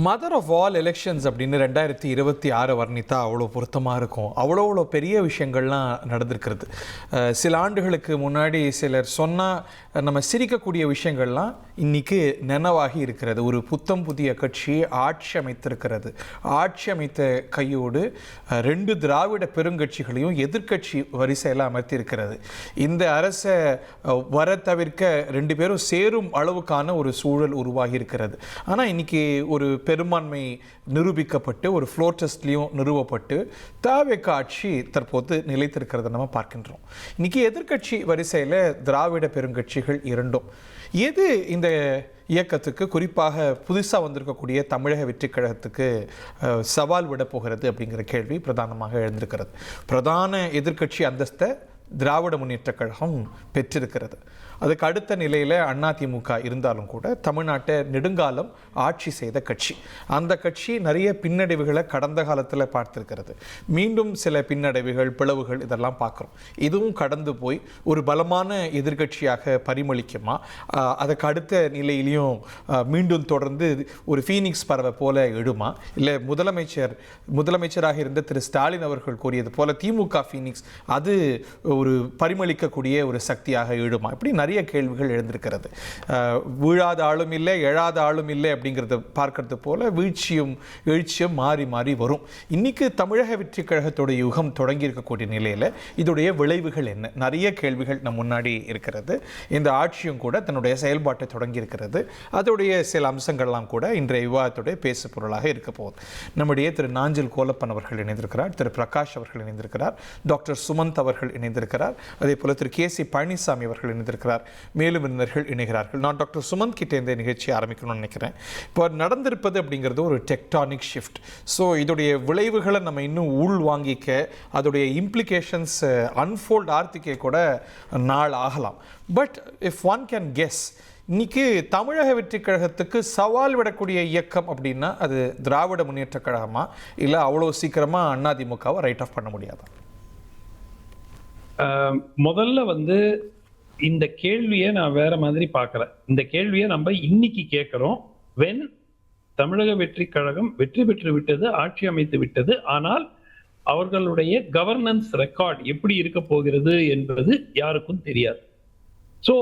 Mother of all elections அப்படின்னு 2026 வர்ணித்தா அவ்வளோ பொருத்தமாக இருக்கும். அவ்வளோ பெரிய விஷயங்கள்லாம் நடந்திருக்கிறது. சில ஆண்டுகளுக்கு முன்னாடி சிலர் சொன்னால் நம்ம சிரிக்கக்கூடிய விஷயங்கள்லாம் இன்றைக்கி நினைவாகி இருக்கிறது. ஒரு புத்தம் புதிய கட்சி ஆட்சி அமைத்திருக்கிறது. ஆட்சி அமைத்த கையோடு 2 திராவிட பெருங்கட்சிகளையும் எதிர்க்கட்சி வரிசையில் அமர்த்தியிருக்கிறது. இந்த அரசை வர தவிர்க்க 2 பேரும் சேரும் அளவுக்கான ஒரு சூழல் உருவாகி இருக்கிறது. ஆனால் இன்றைக்கி ஒரு பெரும்பான்மை நிரூபிக்கப்பட்டு ஒரு ஃப்ளோர் டெஸ்ட்லேயும் நிறுவப்பட்டு தாவேக ஆட்சி தற்போது நிலைத்திருக்கிறத நம்ம பார்க்கின்றோம். இன்றைக்கி எதிர்க்கட்சி வரிசையில் திராவிட பெருங்கட்சிகள் 2. எது இந்த இயக்கத்துக்கு, குறிப்பாக புதுசாக வந்திருக்கக்கூடிய தமிழக வெற்றிக் கழகத்துக்கு சவால் விட போகிறது அப்படிங்கிற கேள்வி பிரதானமாக எழுந்திருக்கிறது. பிரதான எதிர்க்கட்சி அந்தஸ்தை திராவிட முன்னேற்றக் கழகம் பெற்றிருக்கிறது. அதுக்கு அடுத்த நிலையில் அதிமுக இருந்தாலும் கூட தமிழ்நாட்டை நெடுங்காலம் ஆட்சி செய்த கட்சி. அந்த கட்சி நிறைய பின்னடைவுகளை கடந்த காலத்தில் பார்த்துருக்கிறது. மீண்டும் சில பின்னடைவுகள், பிளவுகள் இதெல்லாம் பார்க்குறோம். இதுவும் கடந்து போய் ஒரு பலமான எதிர்க்கட்சியாக பரிமளிக்குமா? அதுக்கு அடுத்த நிலையிலையும் மீண்டும் தொடர்ந்து ஒரு ஃபீனிக்ஸ் பறவை போல எழுமா? இல்லை முதலமைச்சராக இருந்த திரு ஸ்டாலின் அவர்கள் கூறியது போல திமுக ஃபீனிக்ஸ் அது ஒரு பரிமளிக்கக்கூடிய ஒரு சக்தியாக எழுமா? இப்படி நிறைய கேள்விகள் எழுந்திருக்கிறது. வீழாத ஆளும் இல்லை, எழாத ஆளும் இல்லை அப்படிங்கிறத பார்க்கறது போல வீழ்ச்சியும் எழுச்சியும் மாறி மாறி வரும். இன்னைக்கு தமிழக வெற்றி கழகத்தோட யுகம் தொடங்கி இருக்கக்கூடிய நிலையில் இதோடைய விளைவுகள் என்ன? நிறைய கேள்விகள் நம் முன்னாடி இருக்கிறது. இந்த ஆட்சியும் கூட தன்னுடைய செயல்பாட்டை தொடங்கி இருக்கிறது. அதோடைய சில அம்சங்கள்லாம் கூட இன்றைய விவாதத்துடைய பேசு பொருளாக இருக்க போகுது. நம்முடைய திரு நாஞ்சில் கோலப்பன் அவர்கள் இணைந்திருக்கிறார், திரு பிரகாஷ் அவர்கள் இணைந்திருக்கிறார், டாக்டர் சுமந்த் அவர்கள் இணைந்திருக்கிறார், அதே போல திரு கே.சி. பழனிசாமி அவர்கள் இணைந்திருக்கிறார், மேலும் விருந்தினர்கள் இணைகிறார்கள். நான் டாக்டர் சுமந்த் கிட்டே இந்த நிகழ்ச்சியை ஆரம்பிக்கணும்னு நினைக்கிறேன். இப்போ நடந்திருப்பது அப்படிங்கிறது ஒரு டெக்டானிக் ஷிஃப்ட். ஸோ இதோடைய விளைவுகளை நம்ம இன்னும் உள் வாங்கிக்க, அதோடைய இம்ப்ளிகேஷன்ஸ் அன்ஃபோல்ட் ஆர்த்திக்கே கூட நாள் ஆகலாம். But if one can guess, இன்னைக்கு தமிழக வெற்றி கழகத்துக்கு சவால் விடக்கூடிய இயக்கம் அப்படின்னா அது திராவிட முன்னேற்ற கழகமா, இல்லை அவ்வளோ சீக்கிரமாக அதிமுகவை ரைட் ஆஃப் பண்ண முடியாதா? முதல்ல இந்த கேள்வியை நான் வேற மாதிரி பார்க்கறேன். இந்த கேள்வியை நம்ம இன்னைக்கு கேட்கிறோம். வென் தமிழக வெற்றி கழகம் வெற்றி பெற்று விட்டது, ஆட்சி அமைத்து விட்டது. ஆனால் அவர்களுடைய கவர்னன்ஸ் ரெக்கார்ட் எப்படி இருக்க போகிறது என்பது யாருக்கும் தெரியாது. சோ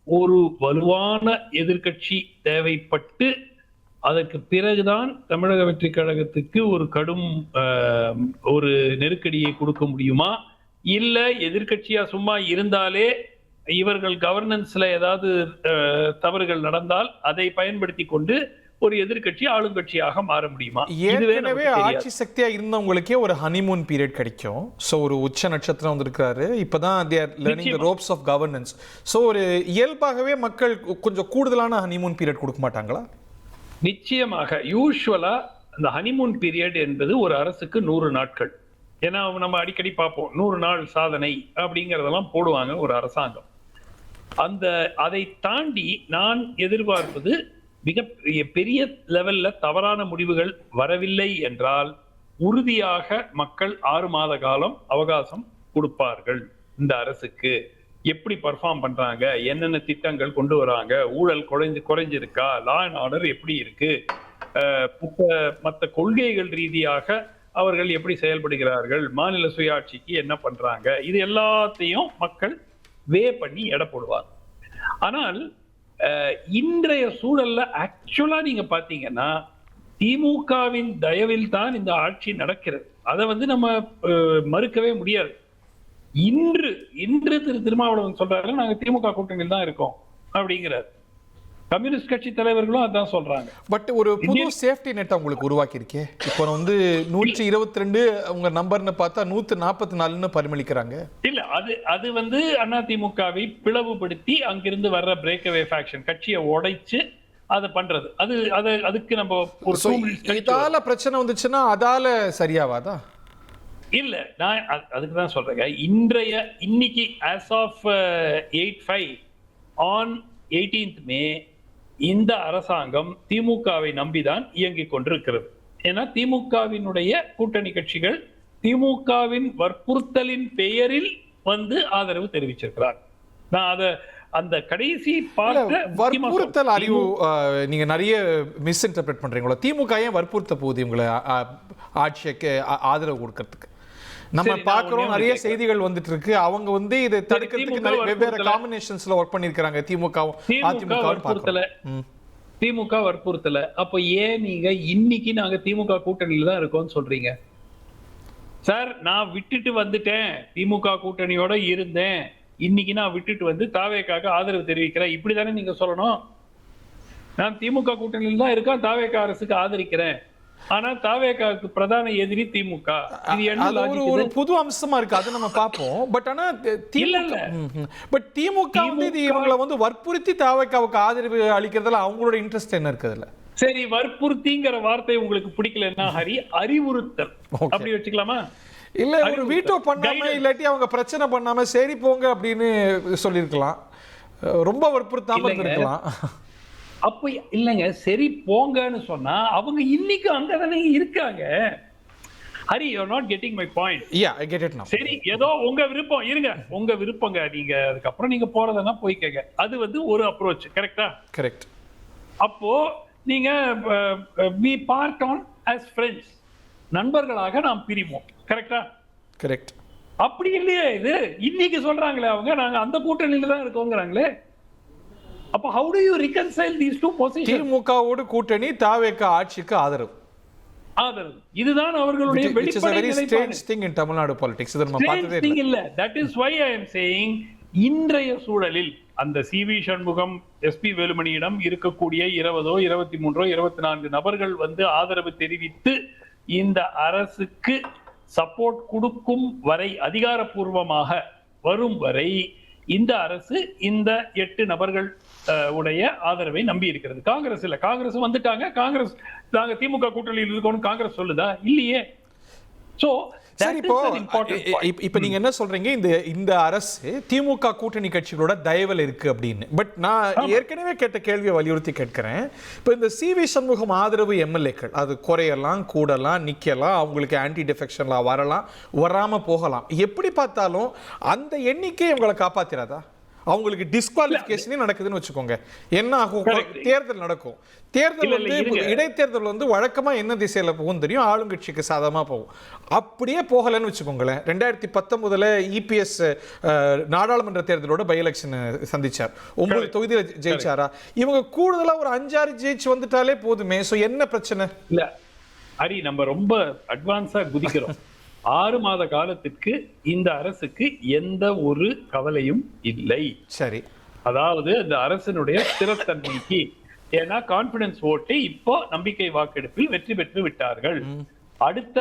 ஒரு வலுவான எதிர்க்கட்சி தேவைப்பட்டு அதற்கு பிறகுதான் தமிழக வெற்றி கழகத்துக்கு ஒரு கடும் ஒரு நெருக்கடியை கொடுக்க முடியுமா, இல்ல எதிர்க்கட்சியா சும்மா இருந்தாலே இவர்கள் கவர்னன்ஸ்ல ஏதாவது தவறுகள் நடந்தால் அதை பயன்படுத்தி கொண்டு ஒரு எதிர்க்கட்சி ஆளுங்கட்சியாக மாற முடியுமா? ஏற்கனவே ஆட்சி சக்தியா இருந்தவங்களுக்கே ஒரு ஹனிமூன் பீரியட் கிடைக்கும். ஸோ ஒரு உச்ச நட்சத்திரம் வந்திருக்காரு, இப்பதான் they are learning the ropes of governance. So ஒரு இயல்பாகவே மக்கள் கொஞ்சம் கூடுதலான ஹனிமூன் பீரியட் கொடுக்க மாட்டாங்களா? நிச்சயமாக. யூஸ்வலா அந்த ஹனிமூன் பீரியட் என்பது ஒரு அரசுக்கு 100 நாட்கள். ஏன்னா நம்ம அடிக்கடி பார்ப்போம் 100 நாள் சாதனை அப்படிங்கறதெல்லாம் போடுவாங்க ஒரு அரசாங்கம். அதை தாண்டி நான் எதிர்பார்ப்பது மிக பெரிய லெவல்ல தவறான முடிவுகள் வரவில்லை என்றால் உறுதியாக மக்கள் 6 மாத காலம் அவகாசம் கொடுப்பார்கள். இந்த அரசுக்கு எப்படி பர்ஃபார்ம் பண்றாங்க, என்னென்ன திட்டங்கள் கொண்டு வராங்க, ஊழல் குறைஞ்சிருக்கா, லா அண்ட் ஆர்டர் எப்படி இருக்கு, மற்ற கொள்கைகள் ரீதியாக அவர்கள் எப்படி செயல்படுகிறார்கள், மாநில சுயாட்சிக்கு என்ன பண்றாங்க, இது எல்லாத்தையும் மக்கள் பண்ணி எடை போடுவார். ஆனால் இன்றைய சூழல்ல ஆக்சுவலா நீங்க பாத்தீங்கன்னா திமுகவின் தயவில் தான் இந்த ஆட்சி நடக்கிறது. அதை நம்ம மறுக்கவே முடியாது. இன்று திரு திருமாவளவன் சொல்றாரு, நாங்க திமுக கூட்டணியில் தான் இருக்கோம் அப்படிங்கிறார். கம்யூனிஸ்ட் கட்சி தலைவர்களும் அதான் சொல்றாங்க. பட் ஒரு புது சேஃப்டி நெட் உங்களுக்கு உருவாக்கி இருக்கே. இப்போ 122 உங்க நம்பர்னு பார்த்தா 144ன்னு பரிமளிக்கிறாங்க. இல்ல அது அதிமுகவை பிளவுபடுத்தி அங்கிருந்து வர்ற பிரேக்அவே ஃபேக்ஷன் கட்சியை உடைச்சு அதை பண்றது. அதுக்கு நம்ம ஒரு இதால பிரச்சனை வந்துச்சுன்னா அதால சரியாவாதா? இல்ல, நான் அதுக்கு தான் சொல்றேங்க. இன்னைக்கு as of 8/5 on 18th May இந்த அரசாங்கம் திமுகவை நம்பிதான் இயங்கிக் கொண்டிருக்கிறது. ஏன்னா திமுகவினுடைய கூட்டணி கட்சிகள் திமுகவின் வற்புறுத்தலின் பெயரில் ஆதரவு தெரிவிச்சிருக்கிறார். நான் அந்த கடைசி பார்த்த வற்புறுத்தல் அறிவு நீங்க நிறைய மிஸ் இன்டர்பிரட் பண்றீங்களா? திமுக ஏன் வற்புறுத்த போகுது உங்களை ஆட்சிக்கு ஆதரவு கொடுக்கறதுக்கு? நம்ம பார்க்கிறோம், நிறைய செய்திகள் வந்துட்டு இருக்கு. அவங்க வந்து இதை தடுக்கிறதுக்கு வெவ்வேறு காம்பினேஷன்ஸ்ல ஒர்க் பண்ணிருக்காங்க. திமுக வற்புறுத்தல. அப்ப ஏன் நீங்க இன்னைக்கு நாங்க திமுக கூட்டணியில தான் இருக்கோம்னு சொல்றீங்க? சார், நான் விட்டுட்டு வந்துட்டேன், திமுக கூட்டணியோட இருந்தேன், இன்னைக்கு நான் விட்டுட்டு வந்து தாவேக்காக ஆதரவு தெரிவிக்கிறேன், இப்படிதானே நீங்க சொல்லணும்? நான் திமுக கூட்டணியில் தான் இருக்கேன், தாவேக்கா அரசுக்கு ஆதரிக்கிறேன், ஆனா தாவேக்காவுக்கு பிரதான எதிரி திமுக. இது என்ன ஒரு புது அம்சமா இருக்கு, அது நம்ம பார்ப்போம். பட் ஆனா திமுக வந்து இவங்களை வந்து வற்புறுத்தி தாவேக்காவுக்கு ஆதரவு அளிக்கிறதுல அவங்களோட இன்ட்ரெஸ்ட் என்ன இருக்குதுல்ல? சரி, வற்புறுத்திங்கிற வார்த்தை உங்களுக்கு பிடிக்கலன்னா ஹரி, அறிவுறுத்தல் அப்படி வச்சுக்கலாமா? இல்ல, ஒரு வீட்டோ பண்ணாம இல்லாட்டி அவங்க பிரச்சனை பண்ணாம சரி போங்க அப்படின்னு சொல்லிருக்கலாம், ரொம்ப வற்புறுத்தாம இருக்கலாம். அப்ப இல்லைங்க, சரி போங்கன்னு சொன்னா அவங்க இன்னைக்கு அங்கதானே இருக்காங்க. Hari, you are not getting my point. Yeah, I get it நவ. சரி, ஏதோ உங்க விருப்பம், இருங்க, உங்க விருப்பங்க, நீங்க அதுக்கப்புறம் நீங்க போறதுன்னா போய்க்கங்க. அது வந்து ஒரு அப்ரோச், கரெக்டா? கரெக்ட். அப்போ நீங்க we part on as friends, நண்பர்களாக நாம் பிரிவோம், கரெக்டா? கரெக்ட். அப்படி இல்லையே இது, இன்னைக்கு சொல்றாங்களே அவங்க, நாங்க அந்த கூட்டணியில தான் இருக்கோங்கறாங்களே. அப்ப how do you reconcile these two positions? திமுகவோடு கூட்டணி, தாவேக்கா ஆட்சிக்கு ஆதரவு. இதுதான் அவர்களுடைய வெளிப்படை நிலைப்பாடு. thing in Tamil Nadu politics. இது நம்ம பார்த்ததே இல்ல. That is why I am saying, இன்றைய சூழலில் அந்த சிவி சண்முகம், எஸ்பி வேலுமணியிடம் இருக்கக்கூடிய 20, 23, 24 நபர்கள் வந்து ஆதரவு தெரிவித்து இந்த அரசுக்கு சப்போர்ட் கொடுக்கும் வரை, அதிகாரப்பூர்வமாக வரும் வரை, இந்த அரசு இந்த 8 நபர்கள் உடைய ஆதரவை நம்பி இருக்கிறது. காங்கிரஸ் இல்ல, காங்கிரஸ் வந்துட்டாங்க, காங்கிரஸ் நாங்க திமுக கூட்டணியில் இருக்கோம்னு காங்கிரஸ் சொல்லுதா? இல்லையே. சோ சரி, இப்போ நீங்க என்ன சொல்றீங்க, இந்த அரசு திமுக கூட்டணி கட்சிகளோட தயவில் இருக்கு அப்படின்னு. பட் நான் ஏற்கனவே கேட்ட கேள்வியை வலியுறுத்தி கேட்கிறேன். இப்போ இந்த சிவி சண்முகம் ஆதரவு எம்எல்ஏக்கள் அது குறையலாம், கூடலாம், நிக்கலாம், அவங்களுக்கு ஆன்டி டிஃபெக்ஷன்லாம் வரலாம், வராம போகலாம். எப்படி பார்த்தாலும் அந்த எண்ணிக்கை இவங்களை காப்பாத்திராதா? அவங்களுக்கு டிஸ்குவாலிஃபிகேஷனே நடக்குதுன்னு வச்சுக்கோங்க, என்ன ஆகும்? தேர்தல் நடக்கும். தேர்தல் வந்து இடைத்தேர்தல் வந்து வழக்கமா என்ன திசையில போகும் தெரியும், ஆளுங்கட்சிக்கு சாதகமா போகும். அப்படியே போகலன்னு வச்சுக்கோங்களேன். 2019 இபிஎஸ் நாடாளுமன்ற தேர்தலோட பை எலெக்ஷன் சந்திச்சார், 9 தொகுதியில் ஜெயிச்சாரா? இவங்க கூடுதலா ஒரு 5-6 ஜெயிச்சு வந்துட்டாலே போதுமே. சோ என்ன பிரச்சனை? இல்ல ஹரி, நம்ம ரொம்ப அட்வான்ஸா குதிக்கிறோம். 6 மாத காலத்திற்கு இந்த அரசுக்கு எந்த ஒரு கவலையும் இல்லை. சரி, அதாவது இந்த அரசினுடைய ஸ்திரத்தன்மைக்கு, ஏன்னா கான்பிடன்ஸ் ஓட்டை இப்போ நம்பிக்கை வாக்கெடுப்பில் வெற்றி பெற்று விட்டார்கள். அடுத்த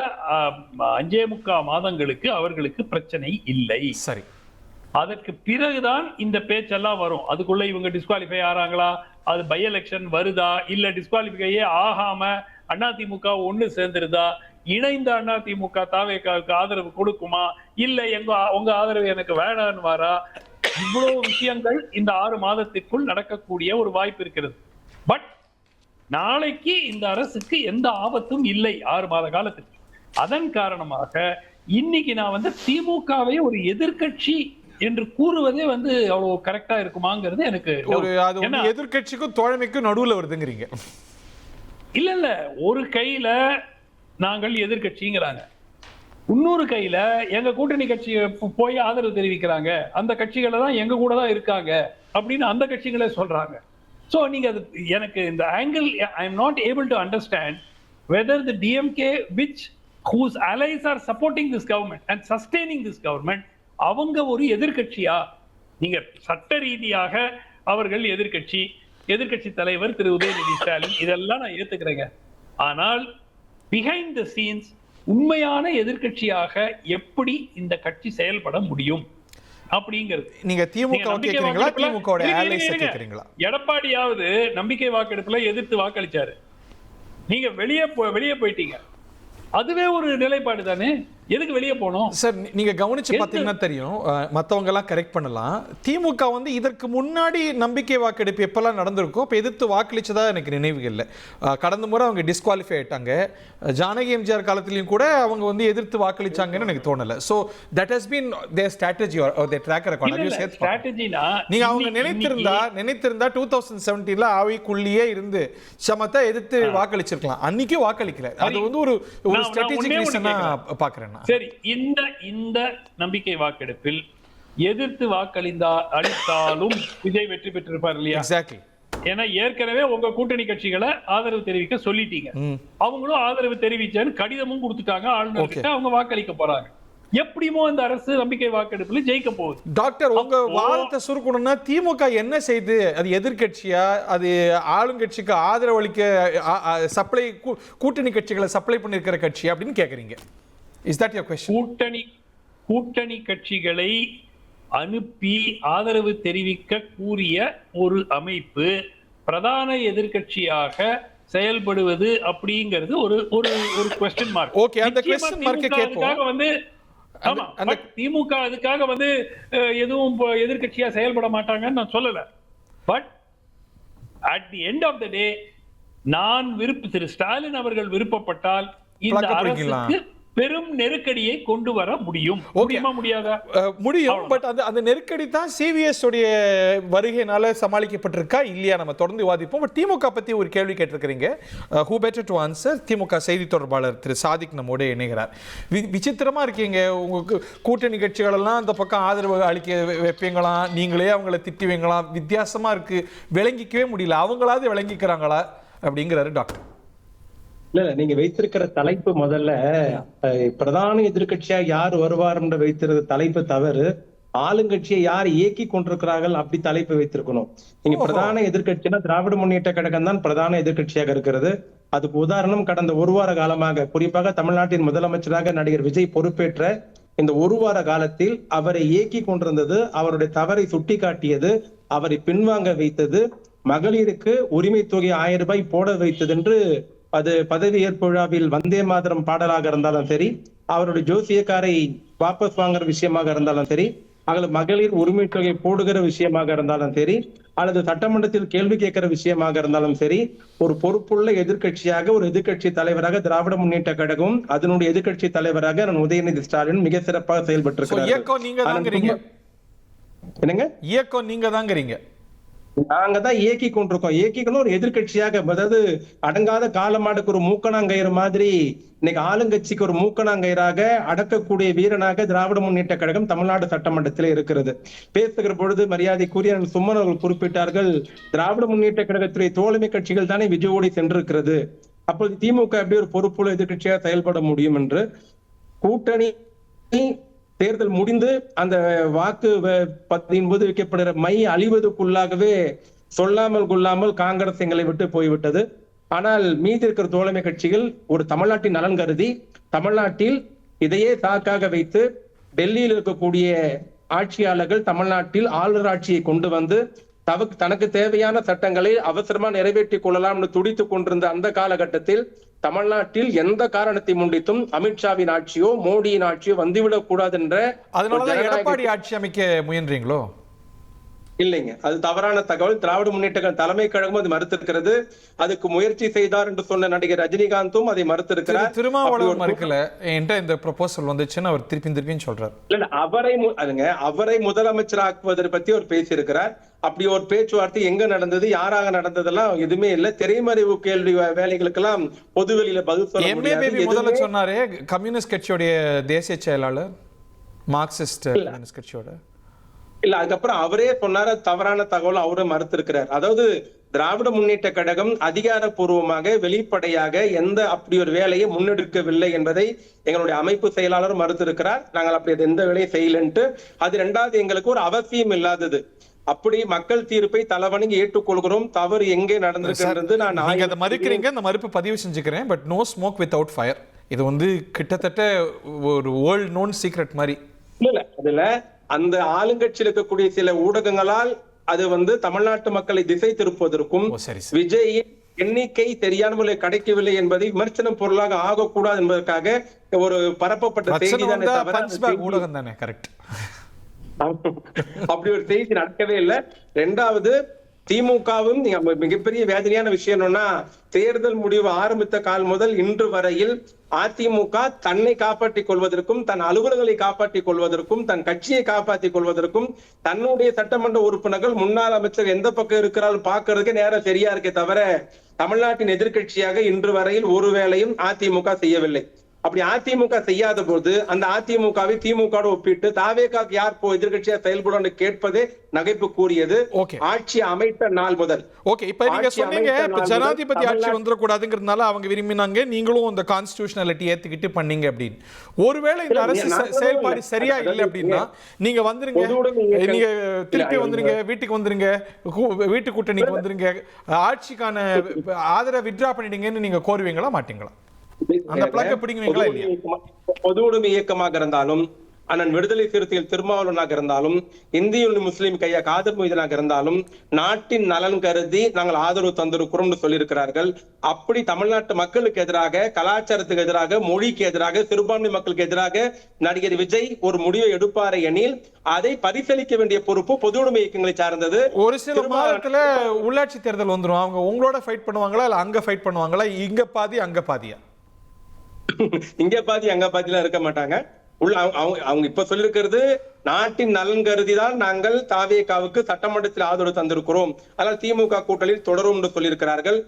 5.25 மாதங்களுக்கு அவர்களுக்கு பிரச்சனை இல்லை. சரி, அதற்கு பிறகுதான் இந்த பேச்செல்லாம் வரும். அதுக்குள்ள இவங்க டிஸ்குவாலிஃபை ஆறாங்களா, அது பை எலெக்ஷன் வருதா, இல்ல டிஸ்குவாலிஃபையே ஆகாம அதிமுக ஒண்ணு சேர்ந்துருதா, இணைந்த அதிமுக தாவேக்காவுக்கு ஆதரவு கொடுக்குமா, இல்ல உங்க ஆதரவு எனக்கு வேணான்னு வாரா, இவ்வளவு விஷயங்கள் இந்த 6 மாதத்திற்குள் நடக்கக்கூடிய ஒரு வாய்ப்பு இருக்கிறது. பட் நாளைக்கு இந்த அரசுக்கு எந்த ஆபத்தும் இல்லை 6 மாத காலத்துக்கு. அதன் காரணமாக இன்னைக்கு நான் வந்து திமுகவை ஒரு எதிர்கட்சி என்று கூறுவதே வந்து அவ்வளவு கரெக்டா இருக்குமாங்கிறது எனக்கு எதிர்கட்சிக்கும் தோழமைக்கும் நடுவுல வருதுங்கிறீங்க? இல்ல, ஒரு கையில நாங்கள் எதிர்கட்சிங்கிறாங்க, இன்னொரு கையில எங்க கூட்டணி கட்சி போய் ஆதரவு தெரிவிக்கிறாங்க, அந்த கட்சிகளை தான் எங்க கூட தான் இருக்காங்க அப்படின்னு அந்த கட்சிகளே சொல்றாங்க. சோ நீங்க அது எனக்கு இந்த angle I am not able to understand whether the DMK whose allies are supporting this government and sustaining this government, அவங்க ஒரு எதிர்கட்சியா? நீங்க சட்ட ரீதியாக அவர்கள் எதிர்கட்சி தலைவர் திரு உதயநிதி ஸ்டாலின், இதெல்லாம் நான் ஏத்துக்கிறேங்க. ஆனால் பிஹைண்ட் தி சீன்ஸ் உண்மையான எதிர்கட்சியாக எப்படி இந்த கட்சி செயல்பட முடியும் அப்படிங்கிறது. நீங்க திமுக கேக்குறீங்களா, திமுகவோட அலைஸ் கேக்குறீங்களா? எடப்பாடியாவது நம்பிக்கை வாக்கெடுப்புல எதிர்த்து வாக்களிச்சாரு, நீங்க வெளியே போயிட்டீங்க, அதுவே ஒரு நிலைப்பாடு தானே. எதுக்கு வெளியே போனோம் சார்? நீங்க கவனிச்சு பார்த்தீங்கன்னா தெரியும், மற்றவங்க எல்லாம் கரெக்ட் பண்ணலாம். திமுக வந்து இதற்கு முன்னாடி நம்பிக்கை வாக்கெடுப்பு எப்பெல்லாம் நடந்திருக்கோ இப்போ எதிர்த்து வாக்களிச்சதா எனக்கு நினைவு இல்லை. கடந்த முறை அவங்க டிஸ்குவாலிஃபை ஆயிட்டாங்க. ஜானகி எம்ஜிஆர் காலத்திலையும் கூட அவங்க வந்து எதிர்த்து வாக்களிச்சாங்கன்னு எனக்கு தோணல. So that has been their strategy or their track record. ஸ்ட்ராட்டஜினா நீங்க அவங்க நினைத்திருந்தா 2017ல ஆவிக்குள்ளேயே இருந்து சமத்தா எதிர்த்து வாக்களிச்சிருக்கலாம். அன்னைக்கு வாக்களிக்கல. அது வந்து ஒரு ஸ்ட்ராட்டஜிக் ரீசனா பார்க்கறேன். சரி, இந்த நம்பிக்கை வாக்கெடுப்பில் எதிர்த்து அளித்தாலும் விஜய் வெற்றி பெற்றிருப்பார் இல்லையா? எக்ஸாக்ட்லி. ஏன்னா ஏற்கனவே உங்க கூட்டணி கட்சிகளை ஆதரவு தெரிவிக்க சொல்லிட்டீங்க. அவங்களும் ஆதரவு தெரிவிச்சாரு, கடிதமும் கொடுத்துட்டாங்க ஆளுநர்கிட்ட. அவங்க வாக்களிக்க போறாங்க. எப்படிமோ இந்த அரசு நம்பிக்கை வாக்கெடுப்புல ஜெயிக்க போகுது. டாக்டர், உங்க வாதத்தை சுருக்கணும்னா திமுக என்ன செய்து? அது எதிர்கட்சியா, அது ஆளுங்கட்சிக்கு ஆதரவு அளிக்க சப்ளை கூட்டணி கட்சிகளை சப்ளை பண்ணிருக்கிற கட்சி அப்படின்னு கேக்குறீங்க? Is that your question? கூட்டணி கட்சிகளை அனுப்பி ஆதரவு தெரிவிக்க கூறிய ஒரு அமைப்பு பிரதான எதிர்க்கட்சியாக செயல்படுவது அப்படிங்கிறது ஒரு ஒரு ஒரு क्वेश्चन மார்க். ஓகே, அந்த क्वेश्चन மார்க்கை கேட்போம். வந்து ஆமா, திமுக அதுக்காக வந்து எதுவும் எதிர்க்கட்சியா செயல்பட மாட்டாங்கன்னு நான் சொல்லல. But at the end of the day நான் திரு ஸ்டாலின் அவர்கள் விருப்பப்பட்டால் இந்த அரசுக்கு பெரும் நெருக்கடியை கொண்டு வர முடியும். முடியாதா? முடியும். பட் அந்த நெருக்கடி தான் சிவிஎஸ் உடைய வருகையினால சமாளிக்கப்பட்டிருக்கா இல்லையா நம்ம தொடர்ந்து விவாதிப்போம். பட் திமுக பத்தி ஒரு கேள்வி கேட்டிருக்கிறீங்க. Who better to answer? DMK செய்தி தொடர்பாளர் திரு சாதிக் நம்மோடு இணைகிறார். விசித்திரமா இருக்கீங்க. உங்களுக்கு கூட்டணி கட்சிகள் எல்லாம் அந்த பக்கம் ஆதரவு அளிக்க வைப்பீங்களாம், நீங்களே அவங்கள திட்டுவீங்களாம். வித்தியாசமா இருக்கு, விளங்கிக்கவே முடியல. அவங்களாவது விளங்கிக்கிறாங்களா அப்படிங்கிறாரு டாக்டர். இல்ல, நீங்க வைத்திருக்கிற தலைப்பு முதல்ல பிரதான எதிர்கட்சியா யார் வருவார் என்று வைத்திருக்கிற தலைப்பு தவறு. ஆளுங்கட்சியை யார் இயக்கி கொண்டிருக்கிறார்கள் அப்படி தலைப்பு வைத்திருக்கணும். நீங்க பிரதான எதிர்கட்சினா திராவிட முன்னேற்ற கழகம் தான் பிரதான எதிர்கட்சியாக இருக்கிறது. அதுக்கு உதாரணம் கடந்த ஒரு வார காலமாக, குறிப்பாக தமிழ்நாட்டின் முதலமைச்சராக நடிகர் விஜய் பொறுப்பேற்ற இந்த ஒரு வார காலத்தில் அவரை இயக்கி கொண்டிருந்தது, அவருடைய தவறை சுட்டி காட்டியது, அவரை பின்வாங்க வைத்தது, மகளிருக்கு உரிமை தொகை 1000 ரூபாய் போட வைத்தது என்று அது பதவி ஏற்பு விழாவில் வந்தே மாதரம் பாடலாக இருந்தாலும் சரி, அவருடைய ஜோசியக்காரை வாபஸ் வாங்குற விஷயமாக இருந்தாலும் சரி, அல்லது மகளிர் உரிமை தொகை போடுகிற விஷயமாக இருந்தாலும் சரி, அல்லது சட்டமன்றத்தில் கேள்வி கேட்கிற விஷயமாக இருந்தாலும் சரி, ஒரு பொறுப்புள்ள எதிர்கட்சியாக, ஒரு எதிர்கட்சி தலைவராக திராவிட முன்னேற்ற கழகம், அதனுடைய எதிர்கட்சி தலைவராக உதயநிதி ஸ்டாலின் மிக சிறப்பாக செயல்பட்டிருக்கிறார். என்னங்க இயக்கம் நீங்க தாங்கிறீங்க? நாங்க தான் இயக்கி கொண்டிருக்கோம். இயக்கிக்கணும் ஒரு எதிர்கட்சியாக, அதாவது அடங்காத காலமாடுக்கு ஒரு மூக்கணாங்கயிறு மாதிரி இன்னைக்கு ஆளுங்கட்சிக்கு ஒரு மூக்கணாங்கயிறாக அடக்கக்கூடிய வீரனாக திராவிட முன்னேற்ற கழகம் தமிழ்நாடு சட்டமன்றத்தில் இருக்கிறது. பேசுகிற பொழுது மரியாதைக்குரிய சும்மன் அவர்கள் குறிப்பிட்டார்கள், திராவிட முன்னேற்ற கழகத்துடைய தோழமை கட்சிகள் தானே விஜயோடி சென்றிருக்கிறது, அப்போது திமுக எப்படி ஒரு பொறுப்புள்ள எதிர்கட்சியாக செயல்பட முடியும் என்று. கூட்டணி தேர்தல் முடிந்து அந்த வாக்கு பதின்போது வைக்கப்படுகிற மை அழிவதற்குள்ளாகவே சொல்லாமல் கொள்ளாமல் காங்கிரஸ் எங்களை விட்டு போய்விட்டது. ஆனால் மீதி இருக்கிற தோழமை கட்சிகள் ஒரு தமிழ்நாட்டின் நலன் கருதி தமிழ்நாட்டில் இதையே சாக்காக வைத்து டெல்லியில் இருக்கக்கூடிய ஆட்சியாளர்கள் தமிழ்நாட்டில் ஆளுநர் ஆட்சியை கொண்டு வந்து தனக்கு தேவையான சட்டங்களை அவசரமா நிறைவேற்றிக் கொள்ளலாம் என்று துடித்துக் கொண்டிருந்த அந்த காலகட்டத்தில் தமிழ்நாட்டில் எந்த காரணத்தை முன்னிட்டும் அமித்ஷாவின் ஆட்சியோ மோடியின் ஆட்சியோ வந்துவிடக் கூடாது என்ற அதனாலதான் எடப்பாடி ஆட்சி அமைக்க முயன்றீங்களோ? இல்லைங்க, அது தவறான தகவல். திராவிட முன்னேற்ற தலைமை கழகமும் அது மறுத்திருக்கிறது. அதுக்கு முயற்சி செய்தார் என்று சொன்ன நடிகர் ரஜினிகாந்தும் அதை மறுத்திருக்கிறார். திருமாவளவன் மறுக்கல, என்கிட்ட இந்த ப்ரொபோசல் வந்துச்சுன்னு அவர் திருப்பி சொல்றார். இல்ல, அவரை முதலமைச்சர் ஆக்குவதை பத்தி அவர் பேசியிருக்கிறார். அப்படி ஒரு பேச்சுவார்த்தை எங்க நடந்தது, யாராக நடந்ததெல்லாம் எதுவுமே இல்ல. திரைமறைவு கேள்வி வேலைகளுக்கெல்லாம் பொதுவெளியில பதில் சொல்ல முடியாது. முதல்ல சொன்னாரே கம்யூனிஸ்ட் கட்சியோடைய தேசிய செயலாளர், மார்க்சிஸ்ட் கம்யூனிஸ்ட் கட்சியோட இல்ல, அதுக்கப்புறம் அவரே சொன்னார தவறான தகவல் அவரை மறுத்திருக்கிறார். அதாவது திராவிட முன்னேற்ற கழகம் அதிகாரப்பூர்வமாக வெளிப்படையாக எந்த அப்படி ஒரு வேலையை முன்னெடுக்கவில்லை என்பதை எங்களுடைய அமைப்பு செயலாளர் மறுத்திருக்கிறார். நாங்கள் அப்படி எந்த வேலையை செய்யலன்ட்டு. அது ரெண்டாவது, எங்களுக்கு ஒரு அவசியம் இல்லாதது. அப்படி மக்கள் தீர்ப்பை தலைவணங்கி ஏற்றுக்கொள்கிறோம். தவறு எங்கே நடந்திருக்கிறது நான் மறுக்கிறீங்க, அந்த மறுப்பு பதிவு செஞ்சுக்கிறேன். But no smoke without fire, இது வந்து கிட்டத்தட்ட ஒரு வேர்ல்ட் நோன் சீக்ரெட் மாதிரி. இல்ல, அதுல அந்த ஆளுங்கட்சியில் இருக்கக்கூடிய சில ஊடகங்களால் அது வந்து தமிழ்நாட்டு மக்களை திசை திருப்புவதற்கும் விஜய் எண்ணிக்கை சரியான கிடைக்கவில்லை என்பதை விமர்சனம் பொருளாக ஆகக்கூடாது என்பதற்காக ஒரு பரப்பப்பட்ட செய்தி தானே தவிர ஊடகம் தானே. கரெக்ட். அப்படி ஒரு செய்தி நடக்கவே இல்லை. இரண்டாவது, திமுகவும் மிகப்பெரிய வேதனையான விஷயம் என்னன்னா, தேர்தல் முடிவு ஆரம்பித்த கால் முதல் இன்று வரையில் அதிமுக தன்னை காப்பாற்றிக் கொள்வதற்கும், தன் அலுவலர்களை காப்பாற்றிக் கொள்வதற்கும், தன் கட்சியை காப்பாற்றிக் கொள்வதற்கும், தன்னுடைய சட்டமன்ற உறுப்பினர்கள் முன்னாள் அமைச்சர் எந்த பக்கம் இருக்கிறார் பார்க்கறதுக்கு நேரம் சரியா இருக்கே தவிர, தமிழ்நாட்டின் எதிர்கட்சியாக இன்று வரையில் ஒரு வேளையும் அதிமுக செய்யவில்லை. அப்படி அதிமுக செய்யாத போது அந்த அதிமுகவை திமுக ஒப்பிட்டு தாவேகாக்கு யார் எதிர்கட்சியா செயல்படும் கேட்பதே நகைப்பு கூறியது. ஆட்சி அமைத்த நாள் முதல். ஓகே, இப்ப நீங்க சொன்னீங்க ஜனாதிபதி ஆட்சி வந்துடக்கூடாதுங்கிறதுனால அவங்க விரும்பினாங்க, நீங்களும் அந்த கான்ஸ்டிடியூஷனாலிட்டி ஏத்துக்கிட்டு பண்ணீங்க அப்படின்னு. ஒருவேளை இந்த அரசு செயல்பாடு சரியா இல்லை அப்படின்னா நீங்க வந்துருங்க, நீங்க திருப்பி வந்துருங்க, வீட்டுக்கு வந்துருங்க, வீட்டு கூட்டணிக்கு வந்துருங்க, ஆட்சிக்கான ஆதரவை வித்ரா பண்ணிடுங்கன்னு நீங்க கோருவீங்களா மாட்டீங்களா? அந்த பிளக்க பிடிக்குவீங்களா இல்லையா? பொது உடைமை இயக்கமாக இருந்தாலும், அண்ணன் விடுதலை சிறுத்தைகள் திருமாவளவனாக இருந்தாலும், இந்திய முஸ்லீம் கையா காதர் மொய்தீனாக இருந்தாலும் நாட்டின் நலன் கருதி நாங்கள் ஆதரவு தந்திருக்கிறோம் சொல்லியிருக்கிறார்கள். அப்படி தமிழ்நாட்டு மக்களுக்கு எதிராக, கலாச்சாரத்துக்கு எதிராக, மொழிக்கு எதிராக, சிறுபான்மை மக்களுக்கு எதிராக நடிகர் விஜய் ஒரு முடிவை எடுப்பார் எனில் அதை பரிசீலிக்க வேண்டிய பொறுப்பு பொது உடைமை இயக்கங்களை சார்ந்தது. ஒரு சில மாதத்துல உள்ளாட்சி தேர்தல் வந்துரும், அவங்க உங்களோட ஃபைட் பண்ணுவாங்களா இல்ல அங்க ஃபைட் பண்ணுவாங்களா? இங்க பாதி அங்க பாதியா? இங்க பாதி அங்க பாதிலாம் இருக்க மாட்டாங்க. அவங்க இப்ப சொல்லிருக்கிறது, நாட்டின் நலன் கருதிதான் நாங்கள் தாவேகாவுக்கு சட்டமன்றத்தில் ஆதரவு தந்திருக்கிறோம், அதனால் திமுக கூட்டணியில் தொடரும் என்று சொல்லியிருக்கிறார்கள்.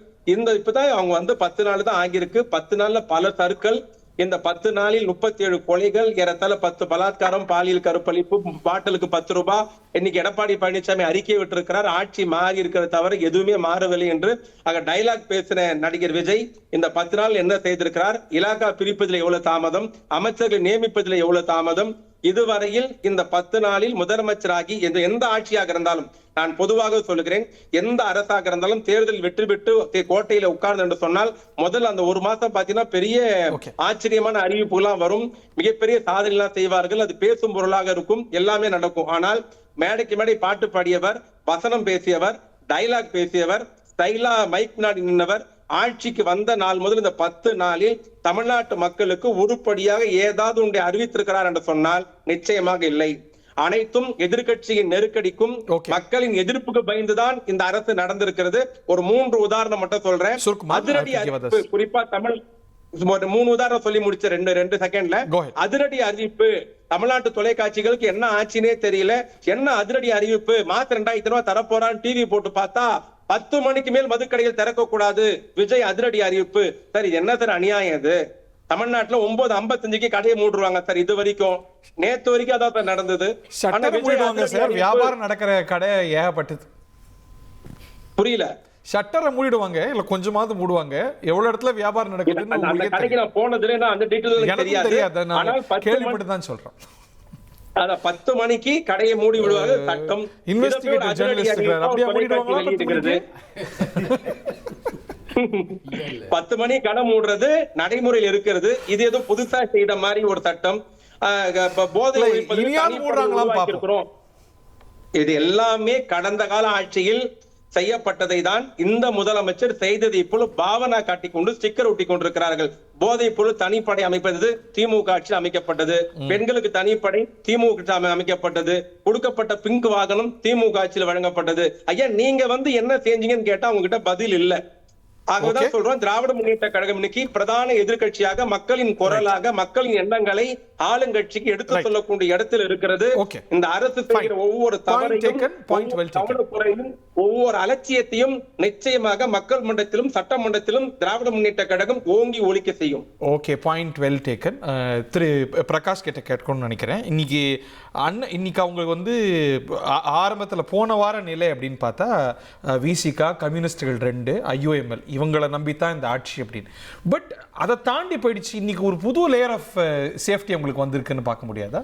இப்பதான் அவங்க 10 நாள் தான் ஆகியிருக்கு. 10 நாள்ல பல சறுக்கள். இந்த 10 நாளில் 37 கொலைகள், ஏறத்தாழ 10 பலாத்காரம், பாலியல் கற்பழிப்பு, பாட்டலுக்கு 10 ரூபாய். இன்னைக்கு எடப்பாடி பழனிசாமி அறிக்கை விட்டிருக்கிறார், ஆட்சி மாறி இருக்கிறத தவிர எதுவுமே மாறவில்லை என்று. ஆக டைலாக் பேசின நடிகர் விஜய் இந்த 10 நாள் என்ன செய்திருக்கிறார்? இலாகா பிரிப்பதில் எவ்வளவு தாமதம், அமைச்சர்களை நியமிப்பதில் எவ்வளவு தாமதம். இதுவரையில் இந்த 10 நாளில் முதலமைச்சராகி எந்த ஆட்சியாக இருந்தாலும், நான் பொதுவாக சொல்லுகிறேன், எந்த அரசாக இருந்தாலும் தேர்தல் வெற்றி பெற்று கோட்டையில உட்கார்ந்து என்று சொன்னால் முதல் அந்த ஒரு மாசம் பாத்தீங்கன்னா பெரிய ஆச்சரியமான அறிவிப்புகள்லாம் வரும், மிகப்பெரிய சாதனை எல்லாம் செய்வார்கள், அது பேசும் பொருளாக இருக்கும், எல்லாமே நடக்கும். ஆனால் மேடைக்கு மேடை பாட்டு பாடியவர், வசனம் பேசியவர், டைலாக் பேசியவர், ஸ்டைலா மைக் நாடி நின்றவர் ஆட்சிக்கு வந்த நாள் முதல் இந்த 10 நாளில் தமிழ்நாட்டு மக்களுக்கு உருப்படியாக ஏதாவது ஒன்றை அறிவித்திருக்கிறார் என்று சொன்னால் நிச்சயமாக இல்லை. அனைத்தும் எதிர்கட்சியின் நெருக்கடிக்கும் மக்களின் எதிர்ப்புக்கு பயந்துதான் இந்த அரசு நடந்திருக்கிறது. ஒரு 3 உதாரணம் மட்டும் சொல்றேன். அதிரடி அறிவிப்பு, குறிப்பா தமிழ் 3 உதாரணம் சொல்லி முடிச்ச 2 செகண்ட்ல. அதிரடி அறிவிப்பு, தமிழ்நாட்டு தொலைக்காட்சிகளுக்கு என்ன ஆச்சுன்னே தெரியல, என்ன அதிரடி அறிவிப்பு, மாசம் 2000 ரூபாய் தரப்போறான்னு டிவி போட்டு பார்த்தா 10 மணிக்கு மேல் மதுக்கடைகள் திறக்க கூடாது, விஜய் அதிரடி அறிவிப்பு. சார் இது என்ன சார் அநியாயம்? இது தமிழ்நாட்டுல 9:55க்கு கடையை மூடுவாங்க சார். இது வரைக்கும் நேத்து வரைக்கும் அதான் நடந்தது. வியாபாரம் நடக்கிற கடை ஏகப்பட்டது. புரியல? ஷட்டரை மூடிடுவாங்க, இல்ல கொஞ்சமாவது மூடுவாங்க. எவ்வளவு இடத்துல வியாபாரம் நடக்குதுன்னு அந்த கடைக்கு நான் போனதுல நான் அந்த டீடைல் தெரியாது. ஆனால் கேள்விப்பட்டு தான் சொல்றேன். 10 மணிக்கு கடையை மூடி விடுவாங்க சட்டம். இன்வெஸ்டிகேட்டிவ் ஜர்னலிஸ்ட் அப்படியே மூடிடுவாங்க. 10 மணி கடை மூடுறது நடைமுறையில் இருக்கிறது. இது ஏதோ புதுசா செய்த மாதிரி ஒரு சட்டம். போதை ஒழிப்பது இது எல்லாமே கடந்த கால ஆட்சியில் செய்யப்பட்டதை தான் இந்த முதலமைச்சர் செய்ததை போல பாவனா காட்டிக்கொண்டு ஸ்டிக்கர் ஒட்டி கொண்டிருக்கிறார்கள். போதை பொருள் தனிப்படை அமைப்பது திமுக ஆட்சியில் அமைக்கப்பட்டது, பெண்களுக்கு தனிப்படை திமுக அமைக்கப்பட்டது, கொடுக்கப்பட்ட பிங்க் வாகனம் திமுக ஆட்சியில் வழங்கப்பட்டது. ஐயா நீங்க என்ன செஞ்சீங்கன்னு கேட்டா உங்ககிட்ட பதில் இல்ல. ஆகதான் சொல்றோம், திராவிட முன்னேற்ற கழகம் இன்னைக்கு பிரதான எதிர்கட்சியாக மக்களின் குரலாக மக்களின் எண்ணங்களை ஆளுங்கட்சிக்கு எடுத்து சொல்லக்கூடிய இடத்தில் இருக்கிறது. இந்த அரசு செய்கிற ஒவ்வொரு தவறையும், ஒவ்வொரு அலட்சியத்தையும் நிச்சயமாக மக்கள் மன்றத்திலும் சட்டமன்றத்திலும் திராவிட முன்னேற்ற கழகம் ஓங்கி ஒழிக்க செய்யும். Okay, point well taken. திரு பிரகாஷ் கிட்ட கேட்கணும்னு நினைக்கிறேன். இன்னைக்கு அவங்களுக்கு ஆரம்பத்தில் போன வார நிலை அப்படின்னு பார்த்தா விசிகா, கம்யூனிஸ்டுகள் 2, IOML இவங்களை நம்பித்தான் இந்த ஆட்சி அப்படின்னு. பட் அதை தாண்டி போயிடுச்சு. இன்னைக்கு ஒரு புது லேயர் ஆஃப் சேஃப்டி உங்களுக்கு வந்திருக்குன்னு பார்க்க முடியாதா?